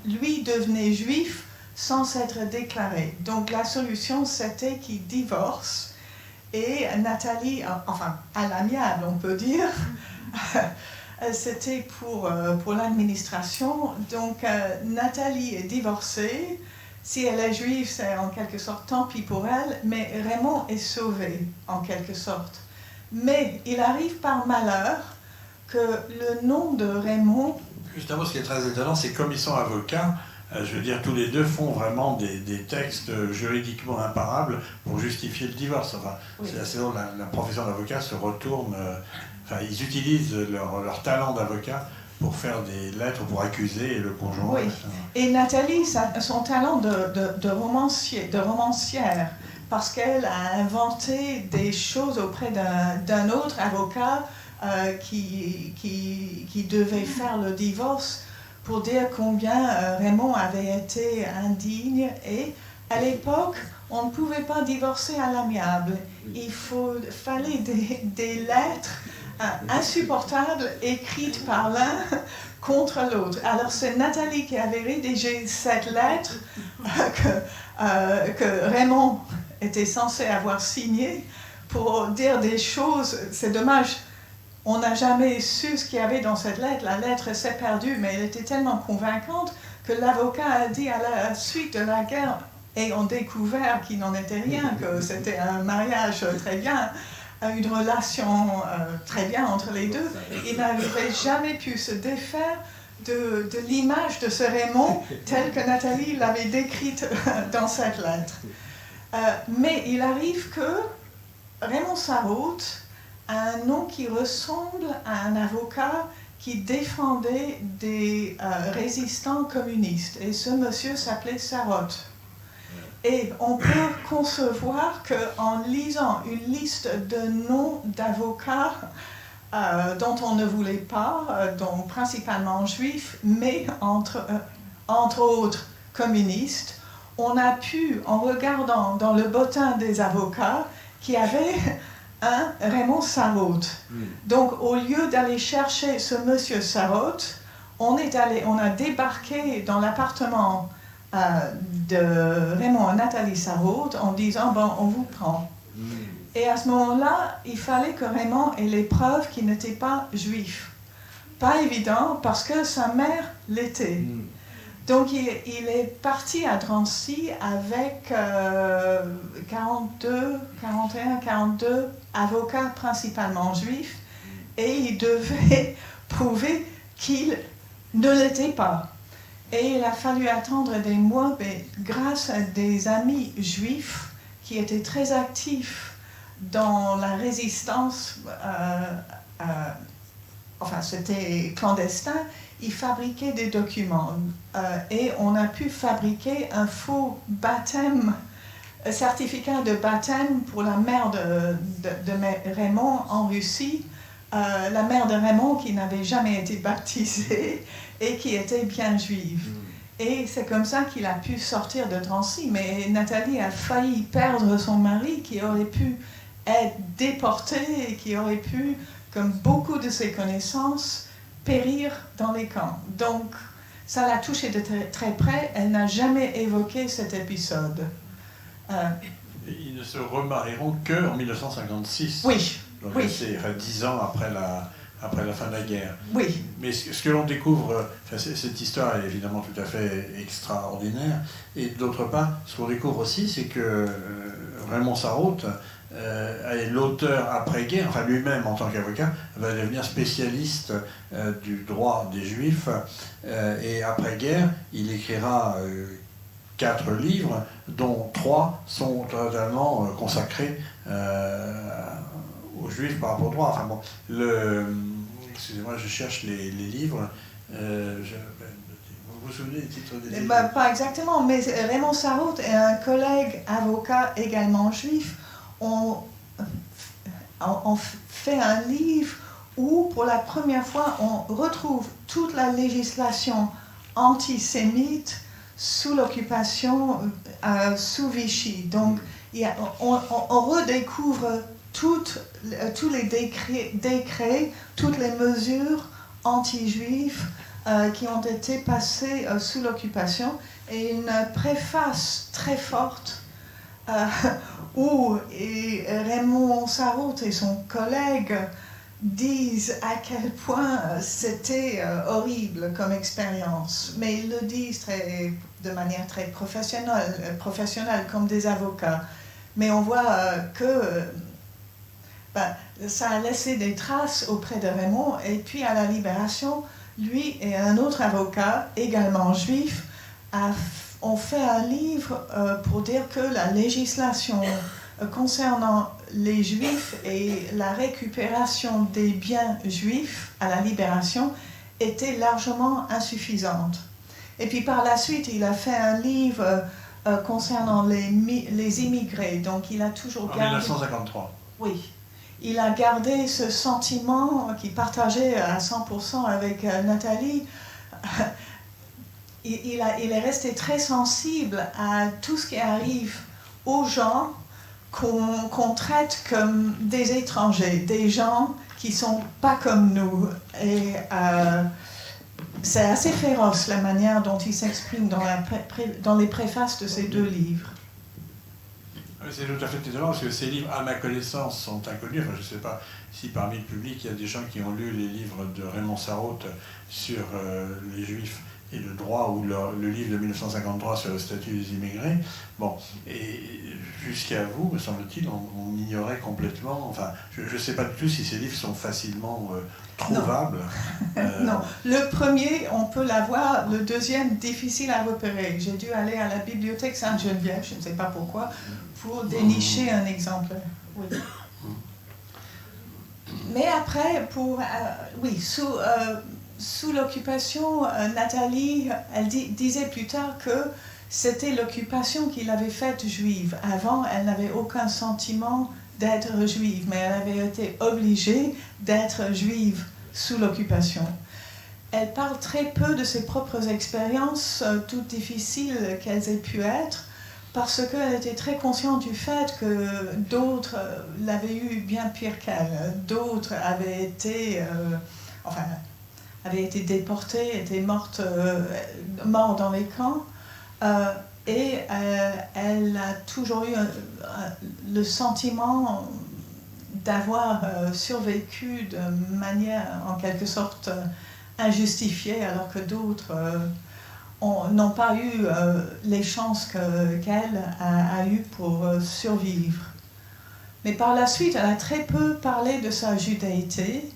Lui devenait juif sans s'être déclaré. Donc, la solution, c'était qu'il divorce. Et Nathalie, enfin, à l'amiable, on peut dire, c'était pour l'administration. Donc, Nathalie est divorcée. Si elle est juive, c'est en quelque sorte tant pis pour elle, mais Raymond est sauvé, en quelque sorte. Mais il arrive par malheur que le nom de Raymond... Justement, ce qui est très étonnant, c'est comme ils sont avocats, je veux dire, tous les deux font vraiment des textes juridiquement imparables pour justifier le divorce. Enfin, oui. C'est assez drôle, la profession d'avocat se retourne, ils utilisent leur talent d'avocat pour faire des lettres, pour accuser le conjoint. Oui. Et Nathalie, son talent de romancière, parce qu'elle a inventé des choses auprès d'un autre avocat qui devait faire le divorce, pour dire combien Raymond avait été indigne. Et à l'époque, on ne pouvait pas divorcer à l'amiable. Il fallait des lettres insupportables écrites par l'un contre l'autre. Alors c'est Nathalie qui avait rédigé cette lettre que Raymond était censé avoir signée pour dire des choses. C'est dommage. On n'a jamais su ce qu'il y avait dans cette lettre. La lettre s'est perdue, mais elle était tellement convaincante que l'avocat a dit à la suite de la guerre, ayant découvert qu'il n'en était rien, que c'était un mariage très bien, une relation très bien entre les deux, il n'avait jamais pu se défaire de l'image de ce Raymond telle que Nathalie l'avait décrite dans cette lettre. Mais il arrive que Raymond Sarraute a un nom qui ressemble à un avocat qui défendait des résistants communistes. Et ce monsieur s'appelait Sarraute. Et on peut concevoir qu'en lisant une liste de noms d'avocats dont on ne voulait pas, dont principalement juifs, mais entre autres communistes, on a pu, en regardant dans le bottin des avocats, qu'il y avait un Raymond Sarraute. Donc, au lieu d'aller chercher ce monsieur Sarraute, on a débarqué dans l'appartement de Raymond et Nathalie Sarraute en disant « bon, on vous prend ». Et à ce moment-là, il fallait que Raymond ait les preuves qu'il n'était pas juif. Pas évident parce que sa mère l'était. Donc il est parti à Drancy avec 42 avocats principalement juifs et il devait prouver qu'il ne l'était pas. Et il a fallu attendre des mois, mais grâce à des amis juifs qui étaient très actifs dans la résistance, enfin c'était clandestin, ils fabriquaient des documents et on a pu fabriquer un faux baptême, un certificat de baptême pour la mère de Raymond en Russie, la mère de Raymond qui n'avait jamais été baptisée et qui était bien juive. Et c'est comme ça qu'il a pu sortir de Drancy. Mais Nathalie a failli perdre son mari qui aurait pu être déporté et qui aurait pu, comme beaucoup de ses connaissances, périr dans les camps. Donc, ça l'a touchée de très près. Elle n'a jamais évoqué cet épisode. Ils ne se remarieront qu'en 1956. Oui. Donc, oui. C'est 10 ans après la fin de la guerre. Oui. Mais ce que l'on découvre, cette histoire est évidemment tout à fait extraordinaire. Et d'autre part, ce qu'on découvre aussi, c'est que Raymond Sarraute est l'auteur après-guerre, enfin lui-même en tant qu'avocat, va devenir spécialiste du droit des Juifs. Et après-guerre, il écrira 4 livres, dont 3 sont totalement consacrés aux Juifs par rapport au droit. Enfin bon, excusez-moi, je cherche les livres. Vous vous souvenez des titres des livres? Pas exactement, mais Raymond Sarraute et un collègue avocat également juif ont fait un livre où, pour la première fois, on retrouve toute la législation antisémite sous l'occupation, sous Vichy. Donc, on redécouvre tous les décrets, toutes les mesures anti-juives qui ont été passées sous l'occupation, et une préface très forte où Raymond Sarraute et son collègue disent à quel point c'était horrible comme expérience, mais ils le disent de manière très professionnelle comme des avocats. Mais on voit que ça a laissé des traces auprès de Raymond, et puis à la Libération, lui et un autre avocat, également juif, ont fait un livre pour dire que la législation concernant les Juifs et la récupération des biens juifs à la Libération était largement insuffisante. Et puis par la suite, il a fait un livre concernant les immigrés, donc il a toujours gardé... En 1953. Oui. Il a gardé ce sentiment qu'il partageait à 100% avec Nathalie. Il est resté très sensible à tout ce qui arrive aux gens qu'on traite comme des étrangers, des gens qui ne sont pas comme nous. Et c'est assez féroce la manière dont il s'exprime dans les préfaces de ces 2 livres. C'est tout à fait étonnant parce que ces livres, à ma connaissance, sont inconnus. Enfin, je ne sais pas si parmi le public, il y a des gens qui ont lu les livres de Raymond Sarraute sur les Juifs et le droit, ou le livre de 1953 sur le statut des immigrés. Bon, et jusqu'à vous, me semble-t-il, on ignorait complètement... Enfin, je ne sais pas du tout si ces livres sont facilement trouvables. Non, le premier, on peut l'avoir, le deuxième, difficile à repérer. J'ai dû aller à la bibliothèque Sainte-Geneviève, je ne sais pas pourquoi, pour dénicher un exemplaire. Oui. Mais après, sous l'occupation, Nathalie, elle disait plus tard que c'était l'occupation qui l'avait faite juive. Avant, elle n'avait aucun sentiment d'être juive, mais elle avait été obligée d'être juive sous l'occupation. Elle parle très peu de ses propres expériences, toutes difficiles qu'elles aient pu être, parce qu'elle était très consciente du fait que d'autres l'avaient eu bien pire qu'elle. D'autres avaient été déportés, étaient morts dans les camps. Elle a toujours eu le sentiment d'avoir survécu de manière en quelque sorte injustifiée, alors que d'autres n'ont pas eu les chances qu'elle a eues pour survivre. Mais par la suite, elle a très peu parlé de sa judaïté,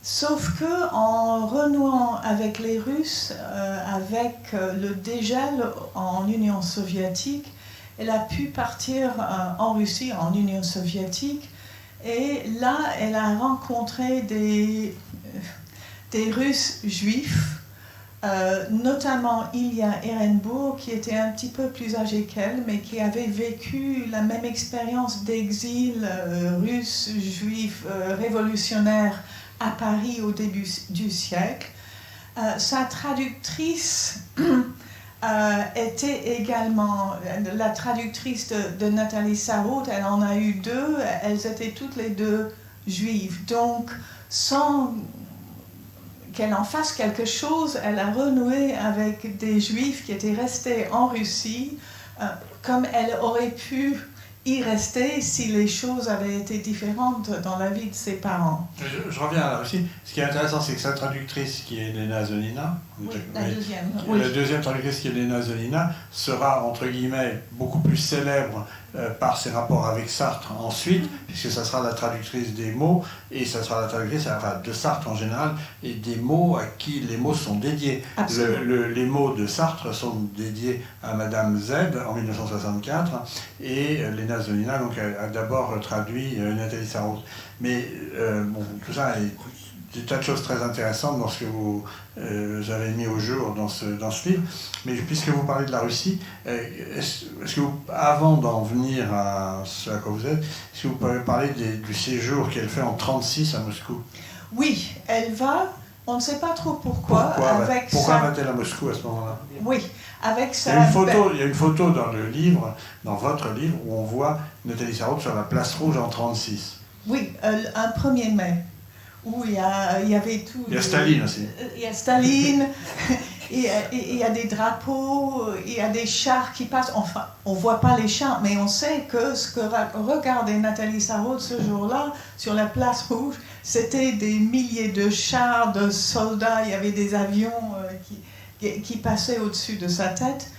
sauf que en renouant avec les Russes, avec le dégel en Union soviétique, elle a pu partir en Russie, en Union soviétique, et là, elle a rencontré des Russes juifs, notamment Ilya Ehrenburg, qui était un petit peu plus âgé qu'elle, mais qui avait vécu la même expérience d'exil russe, juif, révolutionnaire à Paris au début du siècle. Sa traductrice était également la traductrice de Nathalie Sarraute. Elle en a eu deux, elles étaient toutes les deux juives. Donc, sans qu'elle en fasse quelque chose, elle a renoué avec des juifs qui étaient restés en Russie, comme elle aurait pu y rester si les choses avaient été différentes dans la vie de ses parents. Je reviens à la Russie. Ce qui est intéressant, c'est que sa traductrice, qui est Elena Zonina, la deuxième traductrice, qui est Elena Zonina, sera, entre guillemets, beaucoup plus célèbre par ses rapports avec Sartre ensuite, puisque ça sera la traductrice des mots, et ça sera la traductrice de Sartre en général, et des mots à qui les mots sont dédiés. Les mots de Sartre sont dédiés à Madame Z en 1964, et Elena Zonina donc, a d'abord traduit Nathalie Sarraute. Mais bon, tout ça est des tas de choses très intéressantes dans ce que vous avez mis au jour dans ce livre. Mais puisque vous parlez de la Russie, est-ce que vous, avant d'en venir à ce à quoi vous êtes, est-ce que vous pouvez parler du séjour qu'elle fait en 1936 à Moscou? Oui, elle va, on ne sait pas trop pourquoi. Pourquoi va-t-elle à Moscou à ce moment-là? Oui, avec ça. Il y a une photo dans le livre, dans votre livre, où on voit Nathalie Sarraute sur la place rouge en 1936. Oui, un 1er mai. Où il y avait tout. Il y a Staline aussi. Il y a Staline, il y a des drapeaux, il y a des chars qui passent. Enfin, on ne voit pas les chars, mais on sait que ce que regardait Nathalie Sarraute ce jour-là, sur la place rouge, c'était des milliers de chars, de soldats, il y avait des avions qui passaient au-dessus de sa tête.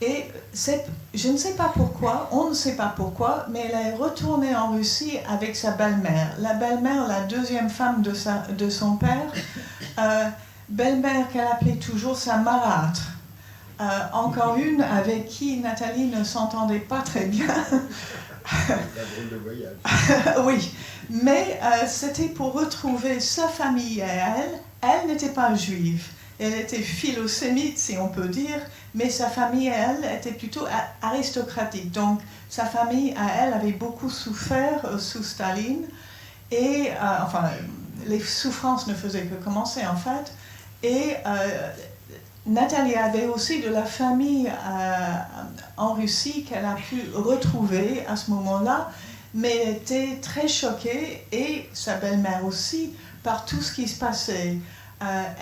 Et je ne sais pas pourquoi, on ne sait pas pourquoi, mais elle est retournée en Russie avec sa belle-mère. La belle-mère, la deuxième femme de son père, belle-mère qu'elle appelait toujours sa marâtre. Encore une avec qui Nathalie ne s'entendait pas très bien. La drôle de voyage. Oui, mais c'était pour retrouver sa famille à elle. Elle n'était pas juive. Elle était philosémite, si on peut dire, mais sa famille, elle, était plutôt aristocratique. Donc, sa famille, à elle, avait beaucoup souffert sous Staline. Et, enfin, les souffrances ne faisaient que commencer, en fait. Et Nathalie avait aussi de la famille en Russie qu'elle a pu retrouver à ce moment-là, mais elle était très choquée, et sa belle-mère aussi, par tout ce qui se passait.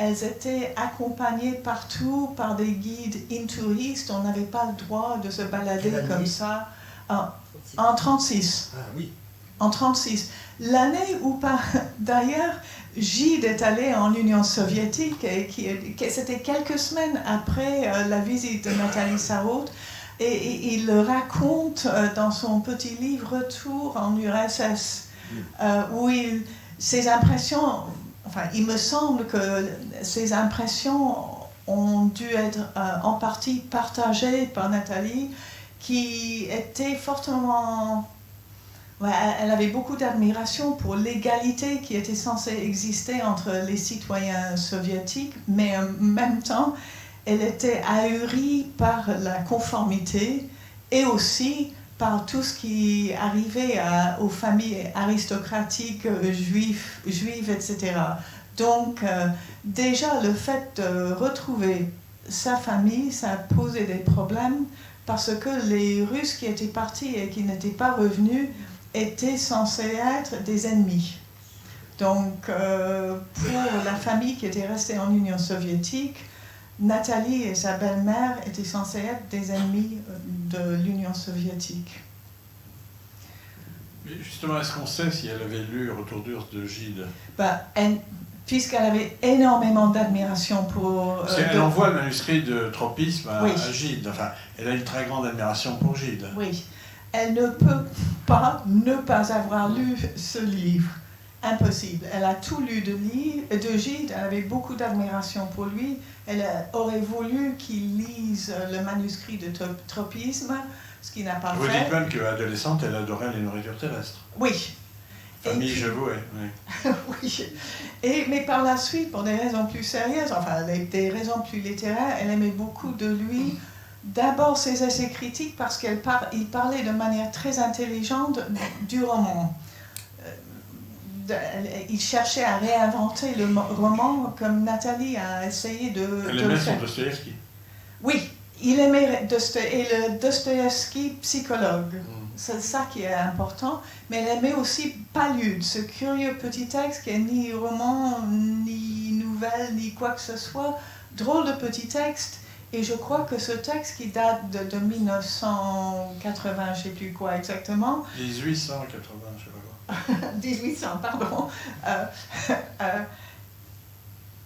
Elles étaient accompagnées partout par des guides in-touristes. On n'avait pas le droit de se balader comme ça. En 1936. Ah oui. En 1936. L'année où, d'ailleurs, Gide est allé en Union soviétique, et c'était quelques semaines après la visite de Nathalie Sarraute, et il le raconte dans son petit livre Retour en URSS, où ses impressions... Enfin, il me semble que ces impressions ont dû être en partie partagées par Nathalie, qui était fortement... Ouais, elle avait beaucoup d'admiration pour l'égalité qui était censée exister entre les citoyens soviétiques, mais en même temps, elle était ahurie par la conformité et aussi par tout ce qui arrivait aux familles aristocratiques, juives, etc. Donc, déjà, le fait de retrouver sa famille, ça a posé des problèmes, parce que les Russes qui étaient partis et qui n'étaient pas revenus étaient censés être des ennemis. Donc, pour la famille qui était restée en Union soviétique, Nathalie et sa belle-mère étaient censées être des ennemis de l'Union soviétique. Mais justement, est-ce qu'on sait si elle avait lu Retour d'Urs de Gide? Puisqu'elle avait énormément d'admiration pour... Elle envoie le manuscrit de Tropisme à, oui. à Gide. Enfin, elle a une très grande admiration pour Gide. Oui. Elle ne peut pas ne pas avoir lu ce livre. Impossible. Elle a tout lu de Gide. Elle avait beaucoup d'admiration pour lui. Elle aurait voulu qu'il lise le manuscrit de Tropisme, ce qu'il n'a pas fait. Vous dites même qu'adolescente, elle adorait les nourritures terrestres. Oui. Famille, je oui. Oui. Mais par la suite, pour des raisons plus sérieuses, enfin des raisons plus littéraires, elle aimait beaucoup de lui. D'abord ses essais critiques parce qu'il parlait de manière très intelligente du roman. Il cherchait à réinventer le roman comme Nathalie a essayé de Elle aimait son Dostoïevski. Oui, il aimait le Dostoïevski psychologue. C'est ça qui est important. Mais elle aimait aussi Palude, ce curieux petit texte qui n'est ni roman, ni nouvelle, ni quoi que ce soit. Drôle de petit texte. Et je crois que ce texte qui date de 1980, je ne sais plus quoi exactement. 1880, je sais pas quoi. 1800, pardon.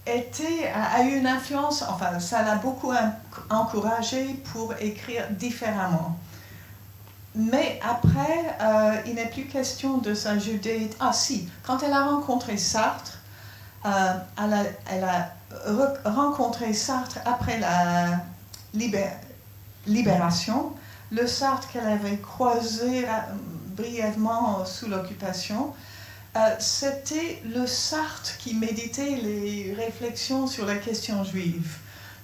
A eu une influence, enfin, ça l'a beaucoup encouragé pour écrire différemment. Mais après, il n'est plus question de sa judéité. Ah si, quand elle a rencontré Sartre, elle a rencontré Sartre après la libération, le Sartre qu'elle avait croisé brièvement sous l'occupation. C'était le Sartre qui méditait les réflexions sur la question juive.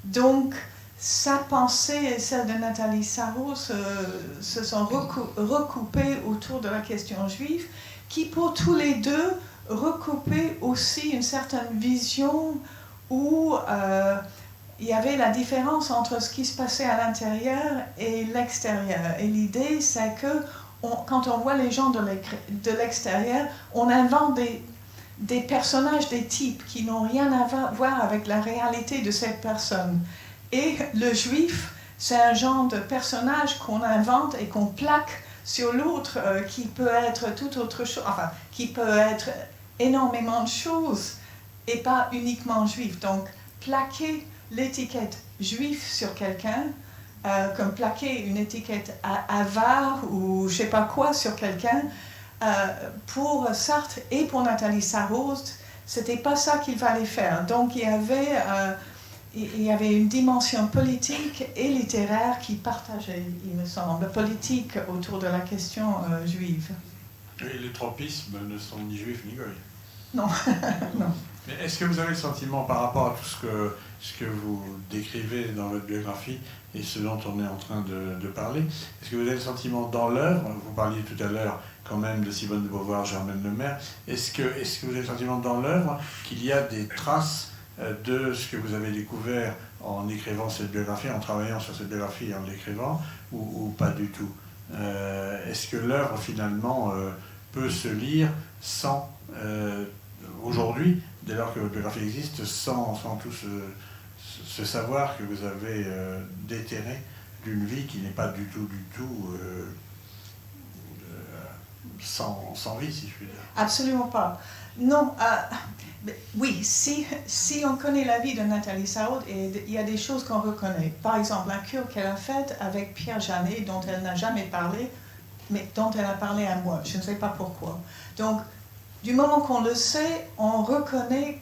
Donc, sa pensée et celle de Nathalie Sarraud se sont recoupées autour de la question juive, qui pour tous les deux recoupait aussi une certaine vision où il y avait la différence entre ce qui se passait à l'intérieur et l'extérieur. Et l'idée, c'est que quand on voit les gens de l'extérieur, on invente des personnages, des types qui n'ont rien à voir avec la réalité de cette personne. Et le juif, c'est un genre de personnage qu'on invente et qu'on plaque sur l'autre qui peut être tout autre chose, enfin, qui peut être énormément de choses et pas uniquement juif. Donc, plaquer l'étiquette juif sur quelqu'un, comme plaquer une étiquette avare ou je sais pas quoi sur quelqu'un, pour Sartre et pour Nathalie Sarraud, c'était pas ça qu'il fallait faire. Donc, il y avait une dimension politique et littéraire qui partageait, il me semble, politique autour de la question juive. Et les tropismes ne sont ni juifs ni goy. Non, non. Mais est-ce que vous avez le sentiment, par rapport à tout ce que vous décrivez dans votre biographie et ce dont on est en train de parler, est-ce que vous avez le sentiment dans l'œuvre, vous parliez tout à l'heure quand même de Simone de Beauvoir, Germaine Lemaire, est-ce que vous avez le sentiment dans l'œuvre qu'il y a des traces de ce que vous avez découvert en écrivant cette biographie, en travaillant sur cette biographie et en l'écrivant, ou pas du tout? Est-ce que l'œuvre finalement peut se lire sans, aujourd'hui, dès lors que votre biographie existe, sans tout ce savoir que vous avez déterré d'une vie qui n'est pas du tout sans vie, si je puis dire? Absolument pas. Non, oui, si on connaît la vie de Nathalie Sarraud, il y a des choses qu'on reconnaît. Par exemple, la cure qu'elle a faite avec Pierre Janet, dont elle n'a jamais parlé, mais dont elle a parlé à moi. Je ne sais pas pourquoi. Donc, du moment qu'on le sait, on reconnaît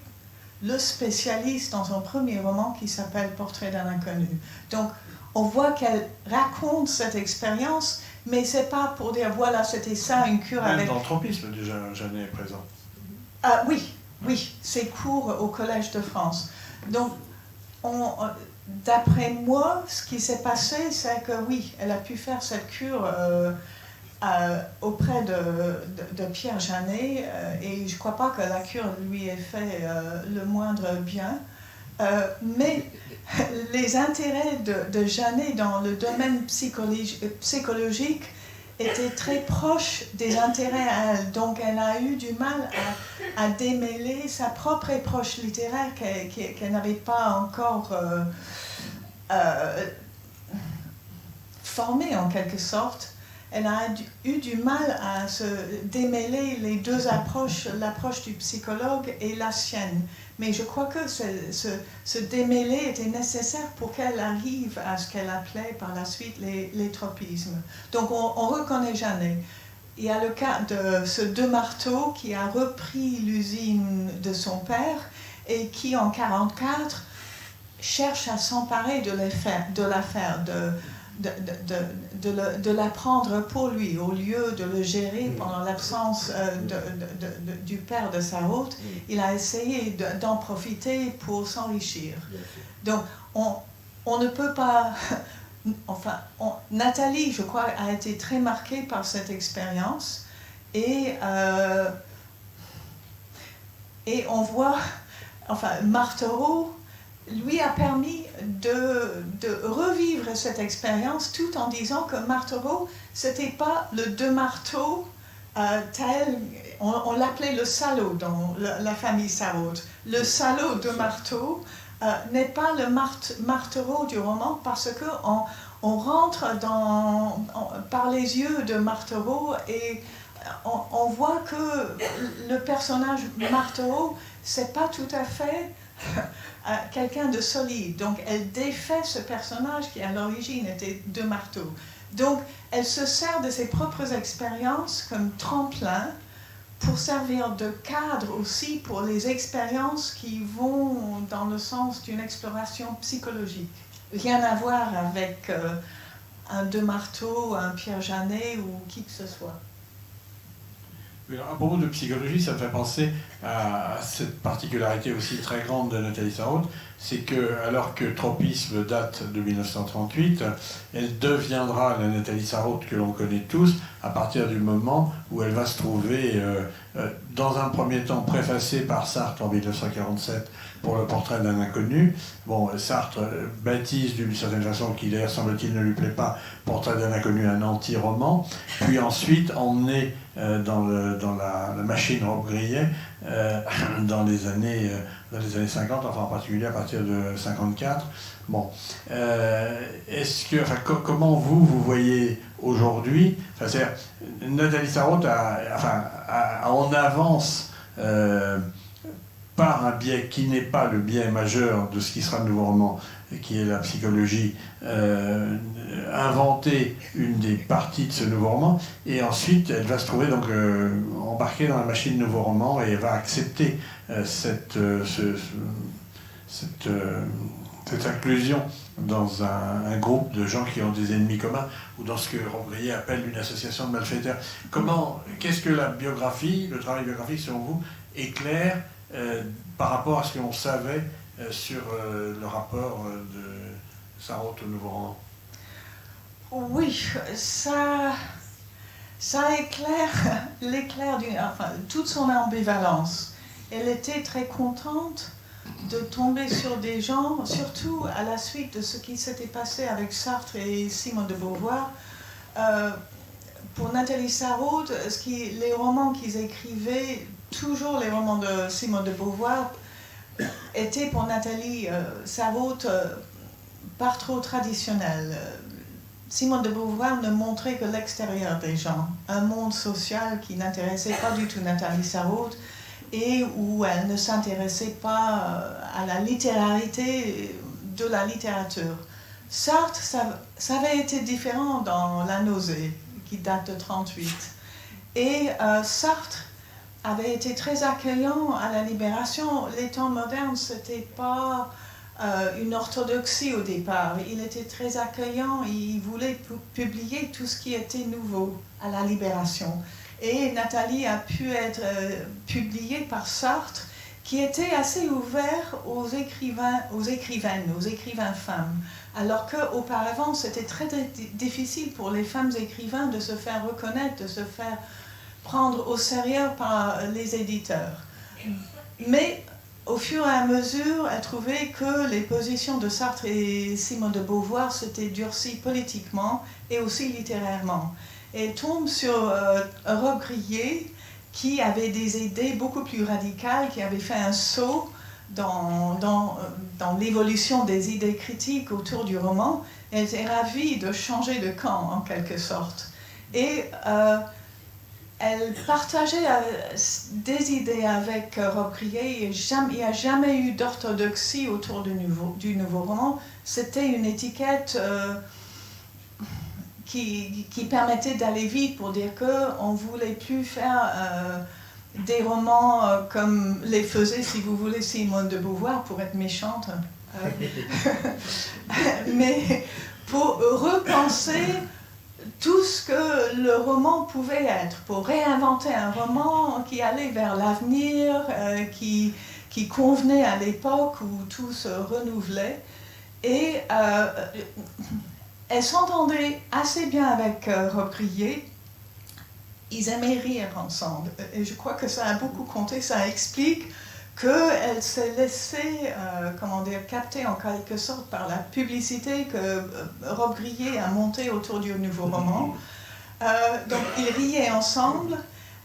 le spécialiste dans son premier roman qui s'appelle Portrait d'un inconnu. Donc, on voit qu'elle raconte cette expérience, mais c'est pas pour dire, voilà, c'était ça, une cure Même avec... dans le tropisme, déjà, Janet est présent. Oui, c'est cours au Collège de France. Donc, d'après moi, ce qui s'est passé, c'est que oui, elle a pu faire cette cure auprès de Pierre Janet, et je ne crois pas que la cure lui ait fait le moindre bien. Mais les intérêts de Janet dans le domaine psychologique était très proche des intérêts à elle. Donc elle a eu du mal à démêler sa propre approche littéraire qu'elle n'avait pas encore formée en quelque sorte. Elle a eu du mal à se démêler les deux approches, l'approche du psychologue et la sienne. Mais je crois que ce démêler était nécessaire pour qu'elle arrive à ce qu'elle appelait par la suite les tropismes. Donc on reconnaît Janet. Il y a le cas de ce De Marteau qui a repris l'usine de son père et qui en 1944 cherche à s'emparer de l'affaire, de la prendre pour lui, au lieu de le gérer pendant l'absence du père de Sarraute. Il a essayé d'en profiter pour s'enrichir. Donc, on ne peut pas... Enfin, Nathalie, je crois, a été très marquée par cette expérience. Et on voit... Enfin, Marthereau lui a permis de revivre cette expérience tout en disant que Marthereau, c'était pas le De Marteau tel, on l'appelait le salaud dans la famille Sarraute. Le salaud de Marteau n'est pas le Marthereau du roman parce qu'on rentre par les yeux de Marthereau et on voit que le personnage Marthereau, c'est pas tout à fait quelqu'un de solide. Donc elle défait ce personnage qui à l'origine était De Marteau. Donc elle se sert de ses propres expériences comme tremplin pour servir de cadre aussi pour les expériences qui vont dans le sens d'une exploration psychologique. Rien à voir avec un De Marteau, un Pierre Janet ou qui que ce soit. À propos de psychologie, ça me fait penser à cette particularité aussi très grande de Nathalie Sarraute, c'est que, alors que Tropisme date de 1938, elle deviendra la Nathalie Sarraute que l'on connaît tous à partir du moment où elle va se trouver, dans un premier temps, préfacée par Sartre en 1947 pour le portrait d'un inconnu. Bon, Sartre baptise d'une certaine façon, qui d'ailleurs semble-t-il ne lui plaît pas, Portrait d'un inconnu, un anti-roman, puis ensuite emmené dans la machine Rob Grillet dans les années 50, enfin en particulier à partir de 54. Bon, comment vous voyez aujourd'hui, c'est-à-dire Nathalie Sarraute en avance par un biais qui n'est pas le biais majeur de ce qui sera le nouveau roman, qui est la psychologie, inventer une des parties de ce nouveau roman, et ensuite elle va se trouver donc embarquée dans la machine nouveau roman et elle va accepter cette inclusion dans un groupe de gens qui ont des ennemis communs, ou dans ce que Robbe-Grillet appelle une association de malfaiteurs. Qu'est-ce que la biographie, le travail biographique selon vous, éclaire par rapport à ce qu'on savait sur le rapport de Sarraute au nouveau roman? Oui, ça l'éclaire toute son ambivalence. Elle était très contente de tomber sur des gens, surtout à la suite de ce qui s'était passé avec Sartre et Simone de Beauvoir. Pour Nathalie Sarraute, les romans qu'ils écrivaient, toujours les romans de Simone de Beauvoir, étaient pour Nathalie Sarraute pas trop traditionnels. Simone de Beauvoir ne montrait que l'extérieur des gens, un monde social qui n'intéressait pas du tout Nathalie Sarraute et où elle ne s'intéressait pas à la littérarité de la littérature. Sartre, ça avait été différent dans La Nausée, qui date de 1938. Et Sartre avait été très accueillant à la Libération. Les temps modernes, ce n'était pas une orthodoxie au départ. Il était très accueillant, il voulait publier tout ce qui était nouveau à la Libération. Et Nathalie a pu être publiée par Sartre, qui était assez ouvert aux écrivains femmes. Alors qu'auparavant, c'était très difficile pour les femmes écrivains de se faire reconnaître, de se faire prendre au sérieux par les éditeurs. Mais au fur et à mesure, elle trouvait que les positions de Sartre et Simone de Beauvoir s'étaient durcies politiquement et aussi littérairement. et tombe sur Rob Grillet, qui avait des idées beaucoup plus radicales, qui avait fait un saut dans l'évolution des idées critiques autour du roman. Elle était ravie de changer de camp, en quelque sorte. Et elle partageait des idées avec Rob Grillet. Il n'y a jamais eu d'orthodoxie autour du nouveau roman. C'était une étiquette qui permettait d'aller vite pour dire qu'on ne voulait plus faire des romans comme les faisait, si vous voulez, Simone de Beauvoir, pour être méchante. Mais pour repenser tout ce que le roman pouvait être, pour réinventer un roman qui allait vers l'avenir, qui convenait à l'époque où tout se renouvelait. Et elle s'entendait assez bien avec Rob Grillet. Ils aimaient rire ensemble. Et je crois que ça a beaucoup compté. Ça explique qu'elle s'est laissée, capter en quelque sorte par la publicité que Rob Grillet a montée autour du nouveau roman. Donc ils riaient ensemble.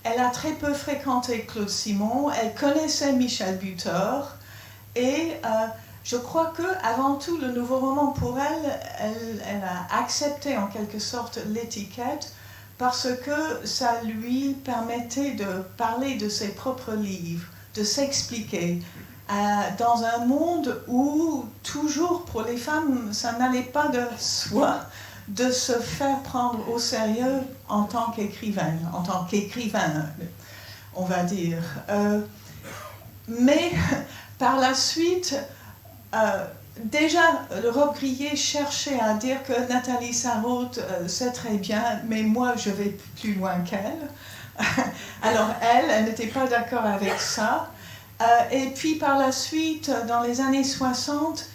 Elle a très peu fréquenté Claude Simon. Elle connaissait Michel Butor. Et je crois qu'avant tout, le nouveau roman, pour elle a accepté en quelque sorte l'étiquette parce que ça lui permettait de parler de ses propres livres, de s'expliquer. Dans un monde où, toujours pour les femmes, ça n'allait pas de soi de se faire prendre au sérieux en tant qu'écrivain, on va dire. Mais par la suite, déjà, Rob Grillet cherchait à dire que Nathalie Sarraute, c'est très bien, mais moi, je vais plus loin qu'elle. Alors, elle n'était pas d'accord avec ça. Et puis, par la suite, dans les années 60,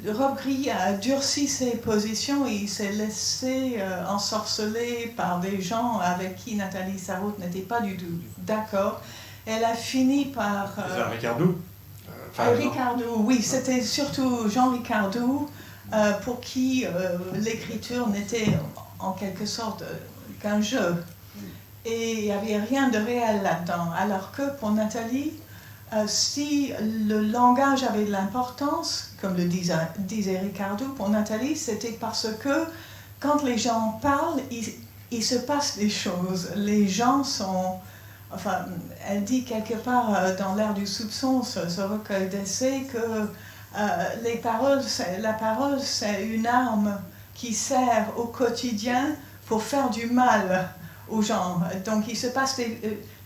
Rob Grillet a durci ses positions et il s'est laissé ensorceler par des gens avec qui Nathalie Sarraute n'était pas du tout d'accord. Elle a fini par... Jean Ricardou Ricardou, oui, c'était surtout Jean Ricardou, pour qui l'écriture n'était en quelque sorte qu'un jeu. Et il n'y avait rien de réel là-dedans. Alors que pour Nathalie, si le langage avait de l'importance, comme le disait Ricardou, pour Nathalie, c'était parce que quand les gens parlent, il se passe des choses. Les gens sont... Enfin, elle dit quelque part dans l'Air du soupçon, ce recueil d'essais, que la parole, c'est une arme qui sert au quotidien pour faire du mal aux gens. Donc il se passe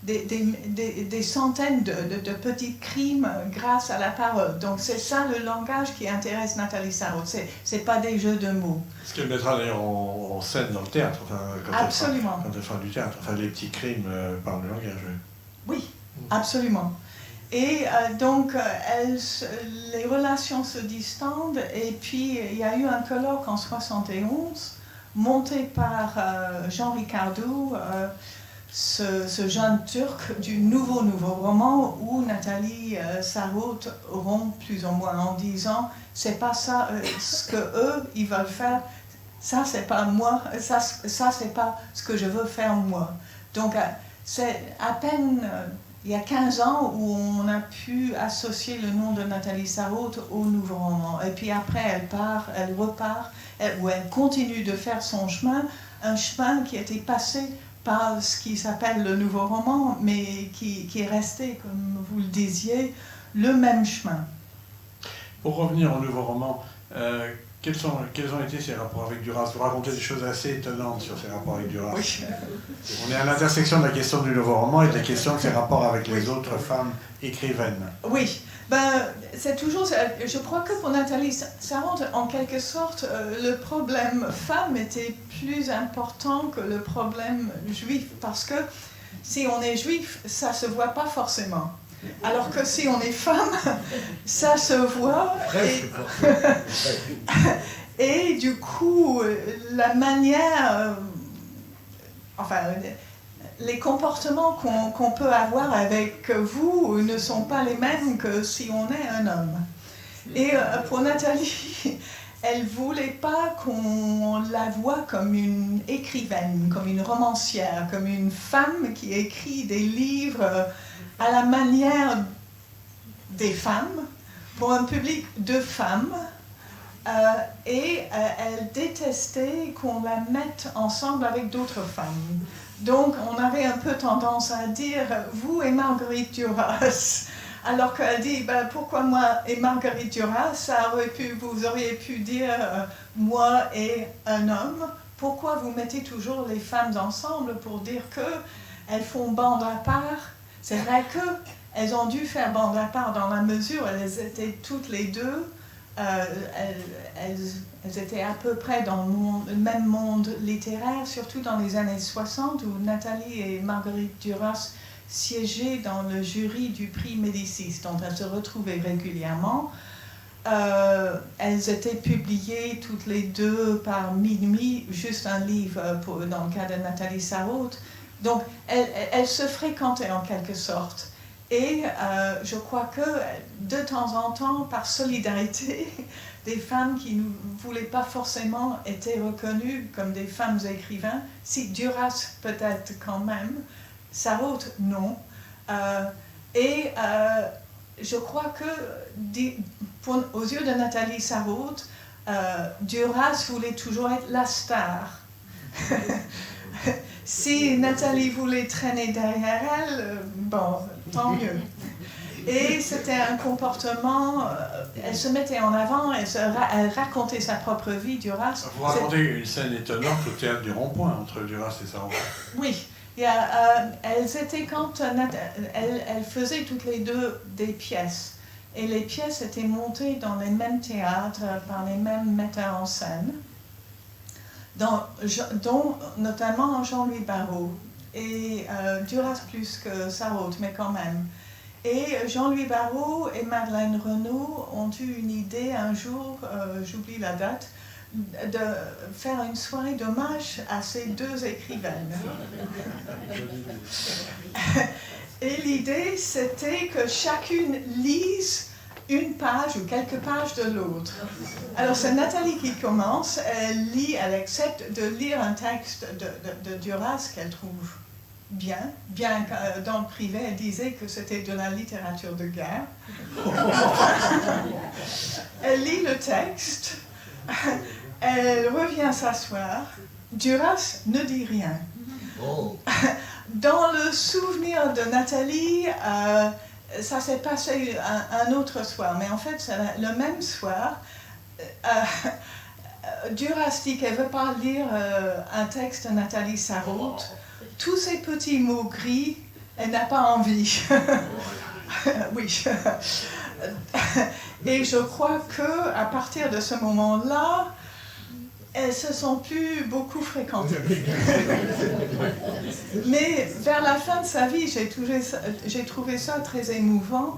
des centaines de petits crimes grâce à la parole. Donc c'est ça le langage qui intéresse Nathalie Sarraute. C'est pas des jeux de mots. Ce qu'elle mettra d'ailleurs en scène dans le théâtre, Absolument. Quand elle fera du théâtre. Enfin, les petits crimes par le langage. Oui, absolument. Et donc, les relations se distendent. Et puis, il y a eu un colloque en 71, monté par Jean Ricardou, ce jeune Turc du nouveau roman, où Nathalie Sarraute rompt plus ou moins en disant « c'est pas ça ce que eux ils veulent faire, ça c'est pas moi, ça c'est pas ce que je veux faire moi ». Donc, c'est à peine il y a 15 ans où on a pu associer le nom de Nathalie Sarraute au nouveau roman. Et puis après, elle repart, ou elle continue de faire son chemin, un chemin qui était passé par ce qui s'appelle le nouveau roman, mais qui est resté, comme vous le disiez, le même chemin. Pour revenir au nouveau roman, quels ont été ses rapports avec Duras? Vous racontez des choses assez étonnantes sur ses rapports avec Duras. Oui. On est à l'intersection de la question du nouveau roman et de la question de ses rapports avec les autres femmes écrivaines. Oui, c'est toujours... Je crois que pour Nathalie Sarraute, en quelque sorte, le problème femme était plus important que le problème juif, parce que si on est juif, ça ne se voit pas forcément. Alors que si on est femme, ça se voit. Et du coup, la manière... les comportements qu'on peut avoir avec vous ne sont pas les mêmes que si on est un homme. Et pour Nathalie, elle ne voulait pas qu'on la voie comme une écrivaine, comme une romancière, comme une femme qui écrit des livres à la manière des femmes, pour un public de femmes. Elle détestait qu'on la mette ensemble avec d'autres femmes. Donc on avait un peu tendance à dire « vous et Marguerite Duras ». Alors qu'elle dit pourquoi moi et Marguerite Duras, vous auriez pu dire moi et un homme. Pourquoi vous mettez toujours les femmes ensemble pour dire qu'elles font bande à part? C'est vrai qu'elles ont dû faire bande à part dans la mesure où elles étaient toutes les deux, elles étaient à peu près dans le même monde littéraire, surtout dans les années 60 où Nathalie et Marguerite Duras siégeaient dans le jury du prix Médicis, dont elles se retrouvaient régulièrement. Elles étaient publiées toutes les deux par minuit, juste un livre dans le cas de Nathalie Sarraute. Donc, elles se fréquentaient en quelque sorte. Et je crois que de temps en temps, par solidarité, des femmes qui ne voulaient pas forcément être reconnues comme des femmes écrivains, si Duras peut-être quand même, Sarraute non. Je crois que aux yeux de Nathalie Sarraute, Duras voulait toujours être la star. Si Nathalie voulait traîner derrière elle, bon, tant mieux. Et c'était un comportement, elle se mettait en avant, elle racontait sa propre vie, Duras. Vous racontez une scène étonnante au théâtre du Rond-Point entre Duras et Sarraute. Oui, elles étaient elles faisaient toutes les deux des pièces. Et les pièces étaient montées dans les mêmes théâtres par les mêmes metteurs en scène, dont notamment Jean-Louis Barrault. Et Duras plus que Sarraute, mais quand même. Et Jean-Louis Barrault et Madeleine Renaud ont eu une idée un jour, j'oublie la date, de faire une soirée d'hommage à ces deux écrivaines. Et l'idée, c'était que chacune lise une page ou quelques pages de l'autre. Alors c'est Nathalie qui commence, elle accepte de lire un texte de Duras qu'elle trouve bien que dans le privé, elle disait que c'était de la littérature de guerre. Elle lit le texte, elle revient s'asseoir, Duras ne dit rien. Dans le souvenir de Nathalie, ça s'est passé un autre soir, mais en fait, c'est le même soir. Duras dit qu'elle ne veut pas lire un texte de Nathalie Sarraute. Tous ces petits mots gris, elle n'a pas envie. Oui. Et je crois qu'à partir de ce moment-là, elles se sont plus beaucoup fréquentées. Mais vers la fin de sa vie, j'ai trouvé ça très émouvant.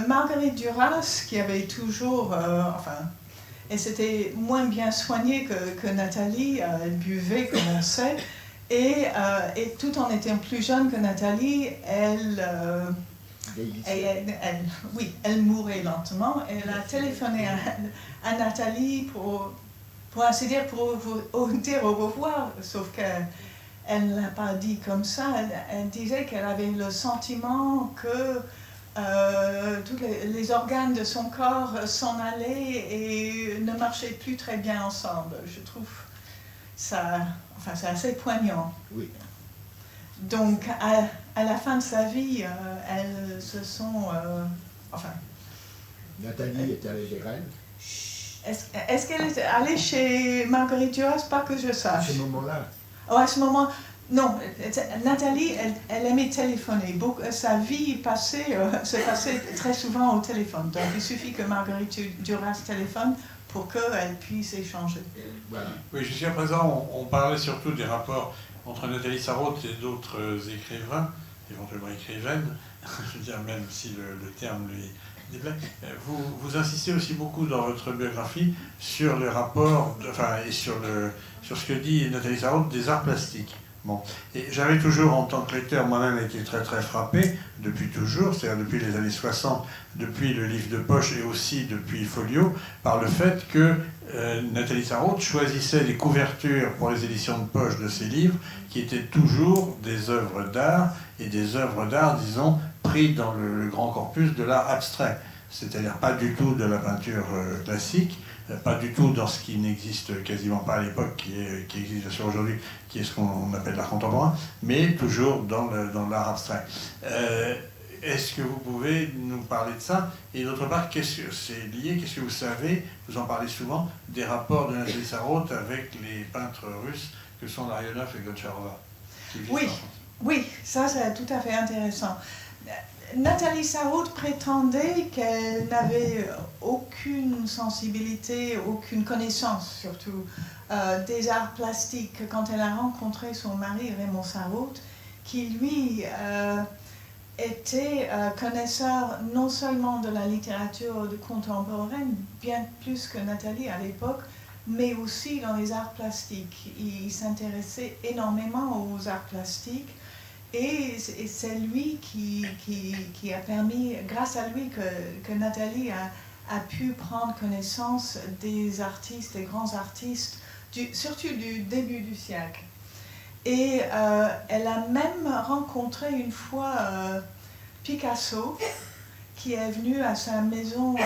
Marguerite Duras, qui avait toujours... elle s'était moins bien soignée que Nathalie, elle buvait comme on sait, et tout en étant plus jeune que Nathalie, elle mourait lentement. Elle a téléphoné à Nathalie pour ainsi dire, pour dire au revoir, sauf qu'elle ne l'a pas dit comme ça. Elle disait qu'elle avait le sentiment que tous les organes de son corps s'en allaient et ne marchaient plus très bien ensemble. Je trouve ça, c'est assez poignant. Oui. Donc, à la fin de sa vie, elles se sont... Nathalie était allée chez Rennes. Est-ce qu'elle est allée chez Marguerite Duras? Pas que je sache. À ce moment-là. Oh, à ce moment, non. Nathalie, elle aimait téléphoner. Sa vie se passait très souvent au téléphone. Donc il suffit que Marguerite Duras téléphone pour qu'elle puisse échanger. Voilà. Oui, jusqu'à présent, on parlait surtout des rapports entre Nathalie Sarraute et d'autres écrivains, éventuellement écrivaines, je veux dire, même si le terme lui... Vous insistez aussi beaucoup dans votre biographie sur les rapports, et sur ce que dit Nathalie Sarraute des arts plastiques. Bon. Et j'avais toujours, en tant que lecteur, moi-même été très très frappé, depuis toujours, c'est-à-dire depuis les années 60, depuis le livre de poche et aussi depuis Folio, par le fait que Nathalie Sarraute choisissait les couvertures pour les éditions de poche de ses livres qui étaient toujours des œuvres d'art, et des œuvres d'art, disons, prises dans le grand corpus de l'art abstrait. C'est-à-dire pas du tout de la peinture classique, pas du tout dans ce qui n'existe quasiment pas à l'époque, qui existe bien sûr aujourd'hui, qui est ce qu'on appelle l'art contemporain, mais toujours dans l'art abstrait. Est-ce que vous pouvez nous parler de ça? Et d'autre part, qu'est-ce que c'est lié? Qu'est-ce que vous savez, vous en parlez souvent, des rapports de Nathalie Sarraute avec les peintres russes que sont Larionov et Goncharova? Oui, ça c'est tout à fait intéressant. Nathalie Sarraute prétendait qu'elle n'avait aucune sensibilité, aucune connaissance surtout des arts plastiques quand elle a rencontré son mari Raymond Sarraute, qui lui était connaisseur non seulement de la littérature contemporaine, bien plus que Nathalie à l'époque, mais aussi dans les arts plastiques. Il s'intéressait énormément aux arts plastiques. Et c'est lui qui a permis, grâce à lui, que Nathalie a pu prendre connaissance des artistes, des grands artistes, surtout du début du siècle. Et elle a même rencontré une fois Picasso, qui est venu à sa maison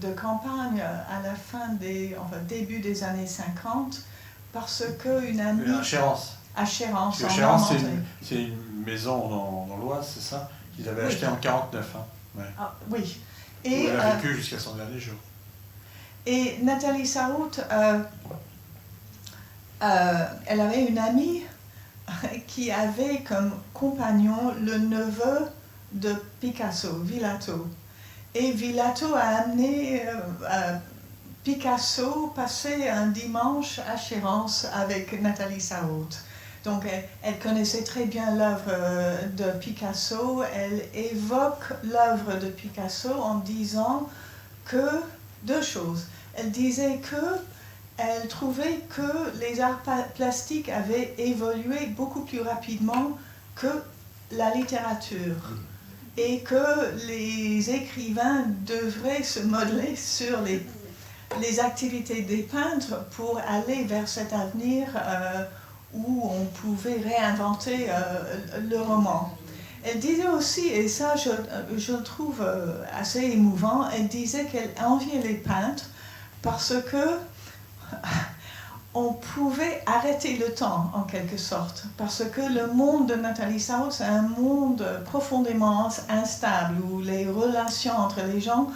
de campagne à la début des années 50, parce qu'une amie... À Chérances. À Chérances, en Chérances, Normandie. c'est une maison dans l'Oise, c'est ça? Qu'ils avaient acheté en 49. Hein. Ouais. Ah, oui. Et elle a vécu jusqu'à son dernier jour. Et Nathalie Sarraute, elle avait une amie qui avait comme compagnon le neveu de Picasso, Villato. Et Villato a amené Picasso passer un dimanche à Chérances avec Nathalie Sarraute. Donc elle connaissait très bien l'œuvre de Picasso, elle évoque l'œuvre de Picasso en disant que deux choses. Elle disait qu'elle trouvait que les arts plastiques avaient évolué beaucoup plus rapidement que la littérature et que les écrivains devraient se modeler sur les activités des peintres pour aller vers cet avenir où on pouvait réinventer le roman. Elle disait aussi, et ça je le trouve assez émouvant, elle disait qu'elle enviait les peintres parce que on pouvait arrêter le temps en quelque sorte, parce que le monde de Nathalie Sarraute c'est un monde profondément instable où les relations entre les gens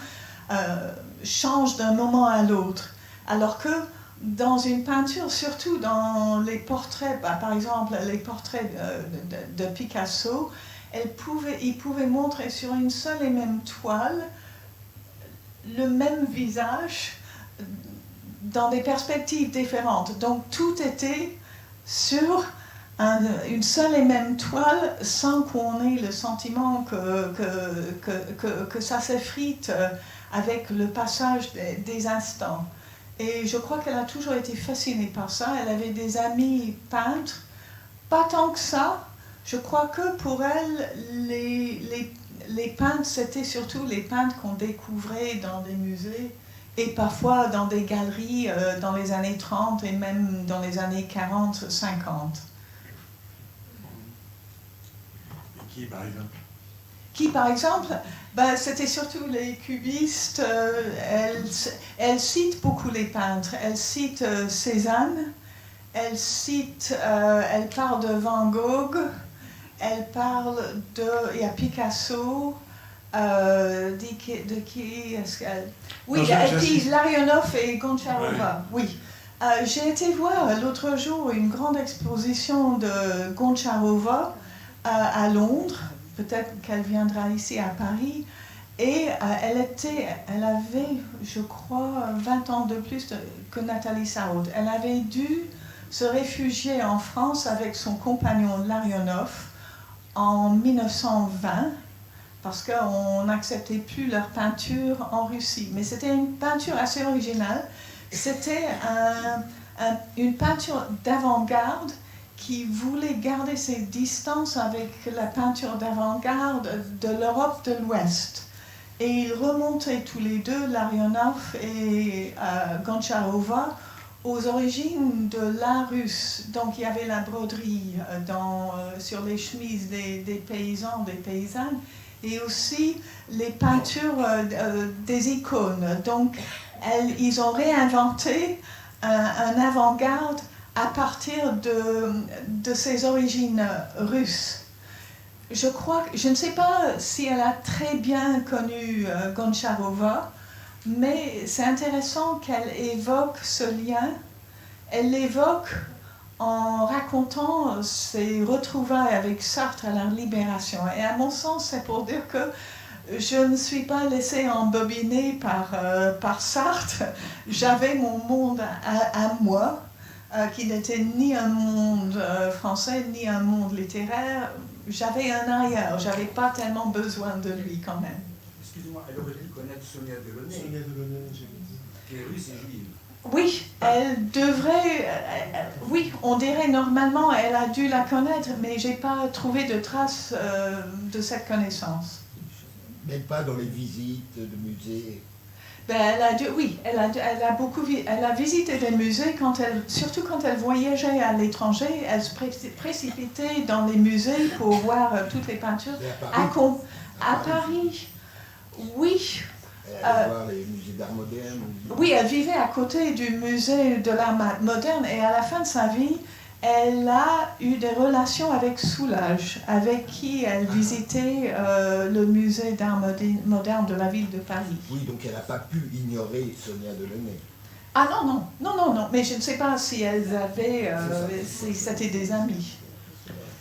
changent d'un moment à l'autre, alors que dans une peinture, surtout dans les portraits, par exemple les portraits de Picasso, il pouvait montrer sur une seule et même toile le même visage dans des perspectives différentes. Donc tout était sur une seule et même toile sans qu'on ait le sentiment que ça s'effrite avec le passage des instants. Et je crois qu'elle a toujours été fascinée par ça. Elle avait des amis peintres, pas tant que ça. Je crois que pour elle, les peintres, c'était surtout les peintres qu'on découvrait dans des musées et parfois dans des galeries dans les années 30 et même dans les années 40, 50. Et qui, par exemple? Qui, par exemple, c'était surtout les cubistes. Elle cite beaucoup les peintres. Elle cite Cézanne, elle parle de Van Gogh, elle parle il y a Picasso, de qui est-ce qu'elle... Oui, elle dit Larionov et Goncharova, oui. J'ai été voir l'autre jour une grande exposition de Goncharova à Londres. Peut-être qu'elle viendra ici à Paris. Et elle avait, je crois, 20 ans de plus que Nathalie Sarraute. Elle avait dû se réfugier en France avec son compagnon Larionov en 1920 parce qu'on n'acceptait plus leur peinture en Russie. Mais c'était une peinture assez originale. C'était une peinture d'avant-garde qui voulait garder ses distances avec la peinture d'avant-garde de l'Europe de l'Ouest. Et ils remontaient tous les deux, Larionov et Goncharova, aux origines de l'art russe. Donc il y avait la broderie sur les chemises des paysans, des paysannes, et aussi les peintures des icônes. Donc ils ont réinventé un avant-garde à partir de ses origines russes. Je ne sais pas si elle a très bien connu Goncharova, mais c'est intéressant qu'elle évoque ce lien. Elle l'évoque en racontant ses retrouvailles avec Sartre à la Libération. Et à mon sens, c'est pour dire que je ne suis pas laissée embobiner par Sartre. J'avais mon monde à moi, qui n'était ni un monde français, ni un monde littéraire. J'avais un arrière, j'avais pas tellement besoin de lui quand même. Excusez-moi, elle aurait dû connaître Sonia Delaunay, qui est russe et juive. Oui, elle devrait, oui, on dirait normalement elle a dû la connaître, mais j'ai pas trouvé de traces de cette connaissance. Même pas dans les visites de musées. Ben, elle a visité des musées, surtout quand elle voyageait à l'étranger, elle se précipitait dans les musées pour voir toutes les peintures. À Paris, oui. Elle allait voir les musées d'art moderne. Oui, elle vivait à côté du musée de l'art moderne et à la fin de sa vie, elle a eu des relations avec Soulages, avec qui elle visitait le musée d'art moderne de la ville de Paris. Oui, donc elle n'a pas pu ignorer Sonia Delaunay. Ah non, mais je ne sais pas si elles avaient, si c'était des amis.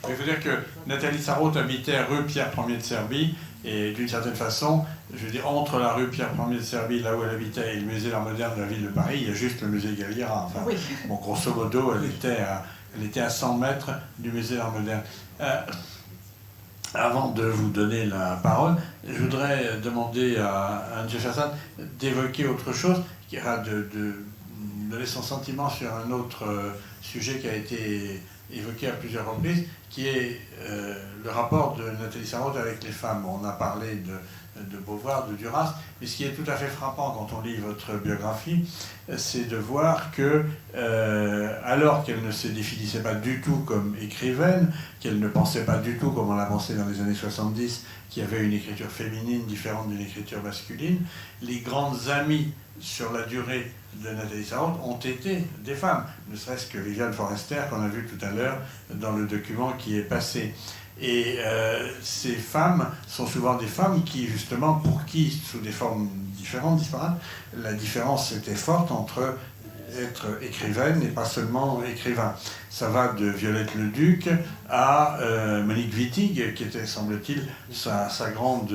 Il faut dire que Nathalie Sarraute habitait rue Pierre Ier de Serbie, et d'une certaine façon, je veux dire, entre la rue Pierre Ier de Serbie, là où elle habitait, et le musée d'art moderne de la ville de Paris, il y a juste le musée Galliera. Enfin, oui. Bon, grosso modo, elle était à 100 mètres du musée d'art moderne. Avant de vous donner la parole, je voudrais demander à Anne Jefferson d'évoquer autre chose, qui ira de donner son sentiment sur un autre sujet qui a été évoqué à plusieurs reprises, qui est le rapport de Nathalie Sarraute avec les femmes. On a parlé de Beauvoir, de Duras, mais ce qui est tout à fait frappant quand on lit votre biographie, c'est de voir que, alors qu'elle ne se définissait pas du tout comme écrivaine, qu'elle ne pensait pas du tout, comme on l'a pensé dans les années 70, qu'il y avait une écriture féminine différente d'une écriture masculine, les grandes amies sur la durée de Nathalie Sarraute ont été des femmes, ne serait-ce que Viviane Forester, qu'on a vu tout à l'heure dans le document qui est passé. Et ces femmes sont souvent des femmes qui, justement, pour qui, sous des formes différentes, disparates, la différence était forte entre être écrivaine et pas seulement écrivain. Ça va de Violette Leduc à Monique Wittig, qui était, semble-t-il, sa grande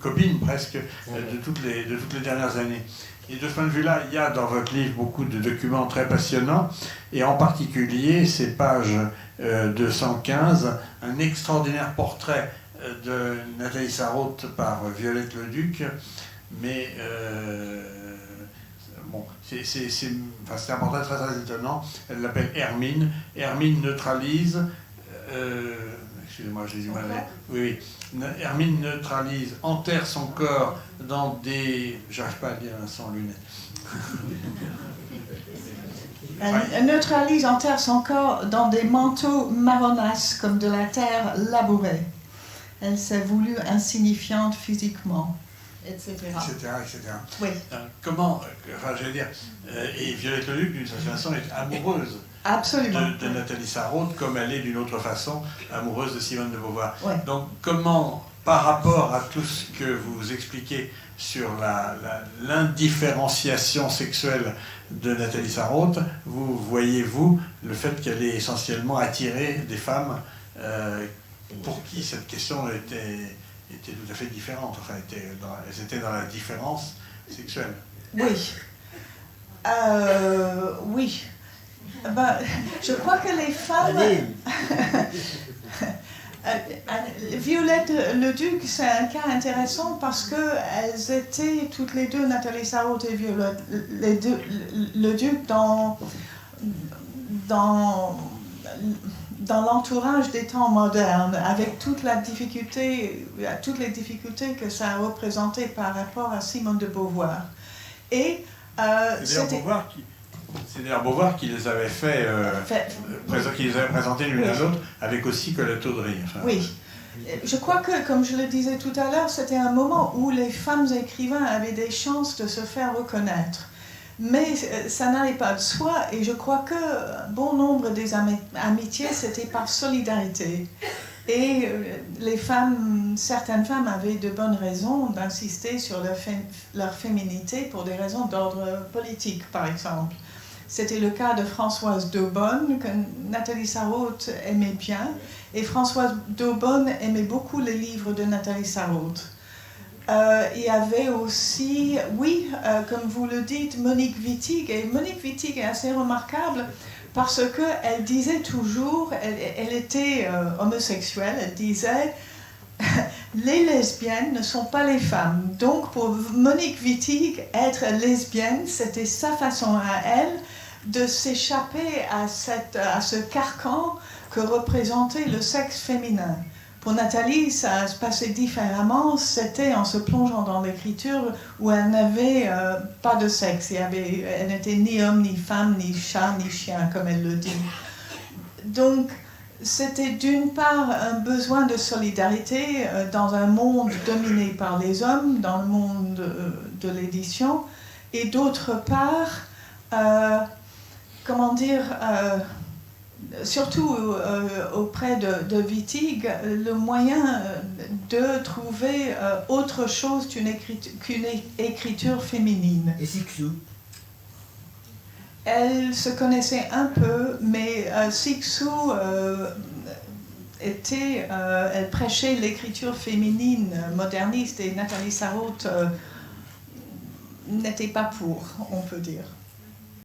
copine presque de toutes les dernières années. Et de ce point de vue-là, il y a dans votre livre beaucoup de documents très passionnants, et en particulier ces pages 215, un extraordinaire portrait de Nathalie Sarraute par Violette Leduc, mais bon, c'est un portrait très, très étonnant. Elle l'appelle Hermine. Hermine neutralise. Excusez-moi, j'ai du mal. Oui. Hermine neutralise, enterre son corps dans des. J'arrive pas à dire sans lunettes. Elle neutralise, enterre son corps dans des manteaux marronasses comme de la terre labourée. Elle s'est voulue insignifiante physiquement, etc. Etc. Oui. Comment, enfin, j'allais dire, et Violette Leduc, d'une certaine façon, est amoureuse. Absolument. De Nathalie Sarraute, comme elle est d'une autre façon amoureuse de Simone de Beauvoir. Ouais. Donc comment, par rapport à tout ce que vous expliquez sur l'indifférenciation sexuelle de Nathalie Sarraute, vous voyez-vous le fait qu'elle ait essentiellement attiré des femmes pour qui cette question était tout à fait différente, enfin, elles étaient dans la différence sexuelle. Oui. Oui. Ben, je crois que les femmes... Violette Leduc, c'est un cas intéressant parce qu'elles étaient toutes les deux, Nathalie Sarraute et Violette dans l'entourage des temps modernes, avec toutes les difficultés que ça a représenté par rapport à Simone de Beauvoir. Et c'est d'ailleurs Beauvoir qui les avait qui les avait présentés l'une à l'autre, avec aussi Colette Audry. Enfin, oui. Je crois que, comme je le disais tout à l'heure, c'était un moment où les femmes écrivains avaient des chances de se faire reconnaître. Mais ça n'allait pas de soi, et je crois que bon nombre des amitiés, c'était par solidarité. Et certaines femmes avaient de bonnes raisons d'insister sur leur féminité pour des raisons d'ordre politique, par exemple. C'était le cas de Françoise d'Aubonne, que Nathalie Sarraute aimait bien. Et Françoise d'Aubonne aimait beaucoup les livres de Nathalie Sarraute. Il y avait aussi, comme vous le dites, Monique Wittig. Et Monique Wittig est assez remarquable parce qu'elle disait toujours, elle était homosexuelle, elle disait les lesbiennes ne sont pas les femmes. Donc pour Monique Wittig, être lesbienne, c'était sa façon à elle de s'échapper à ce carcan que représentait le sexe féminin. Pour Nathalie, ça se passait différemment, c'était en se plongeant dans l'écriture où elle n'avait pas de sexe. Elle n'était ni homme, ni femme, ni chat, ni chien, comme elle le dit. Donc, c'était d'une part un besoin de solidarité dans un monde dominé par les hommes, dans le monde de l'édition, et d'autre part, surtout auprès de Wittig, le moyen de trouver autre chose qu'une écriture féminine. Et Cixous? Elle se connaissait un peu, mais Cixous elle prêchait l'écriture féminine moderniste et Nathalie Sarraute n'était pas pour, on peut dire.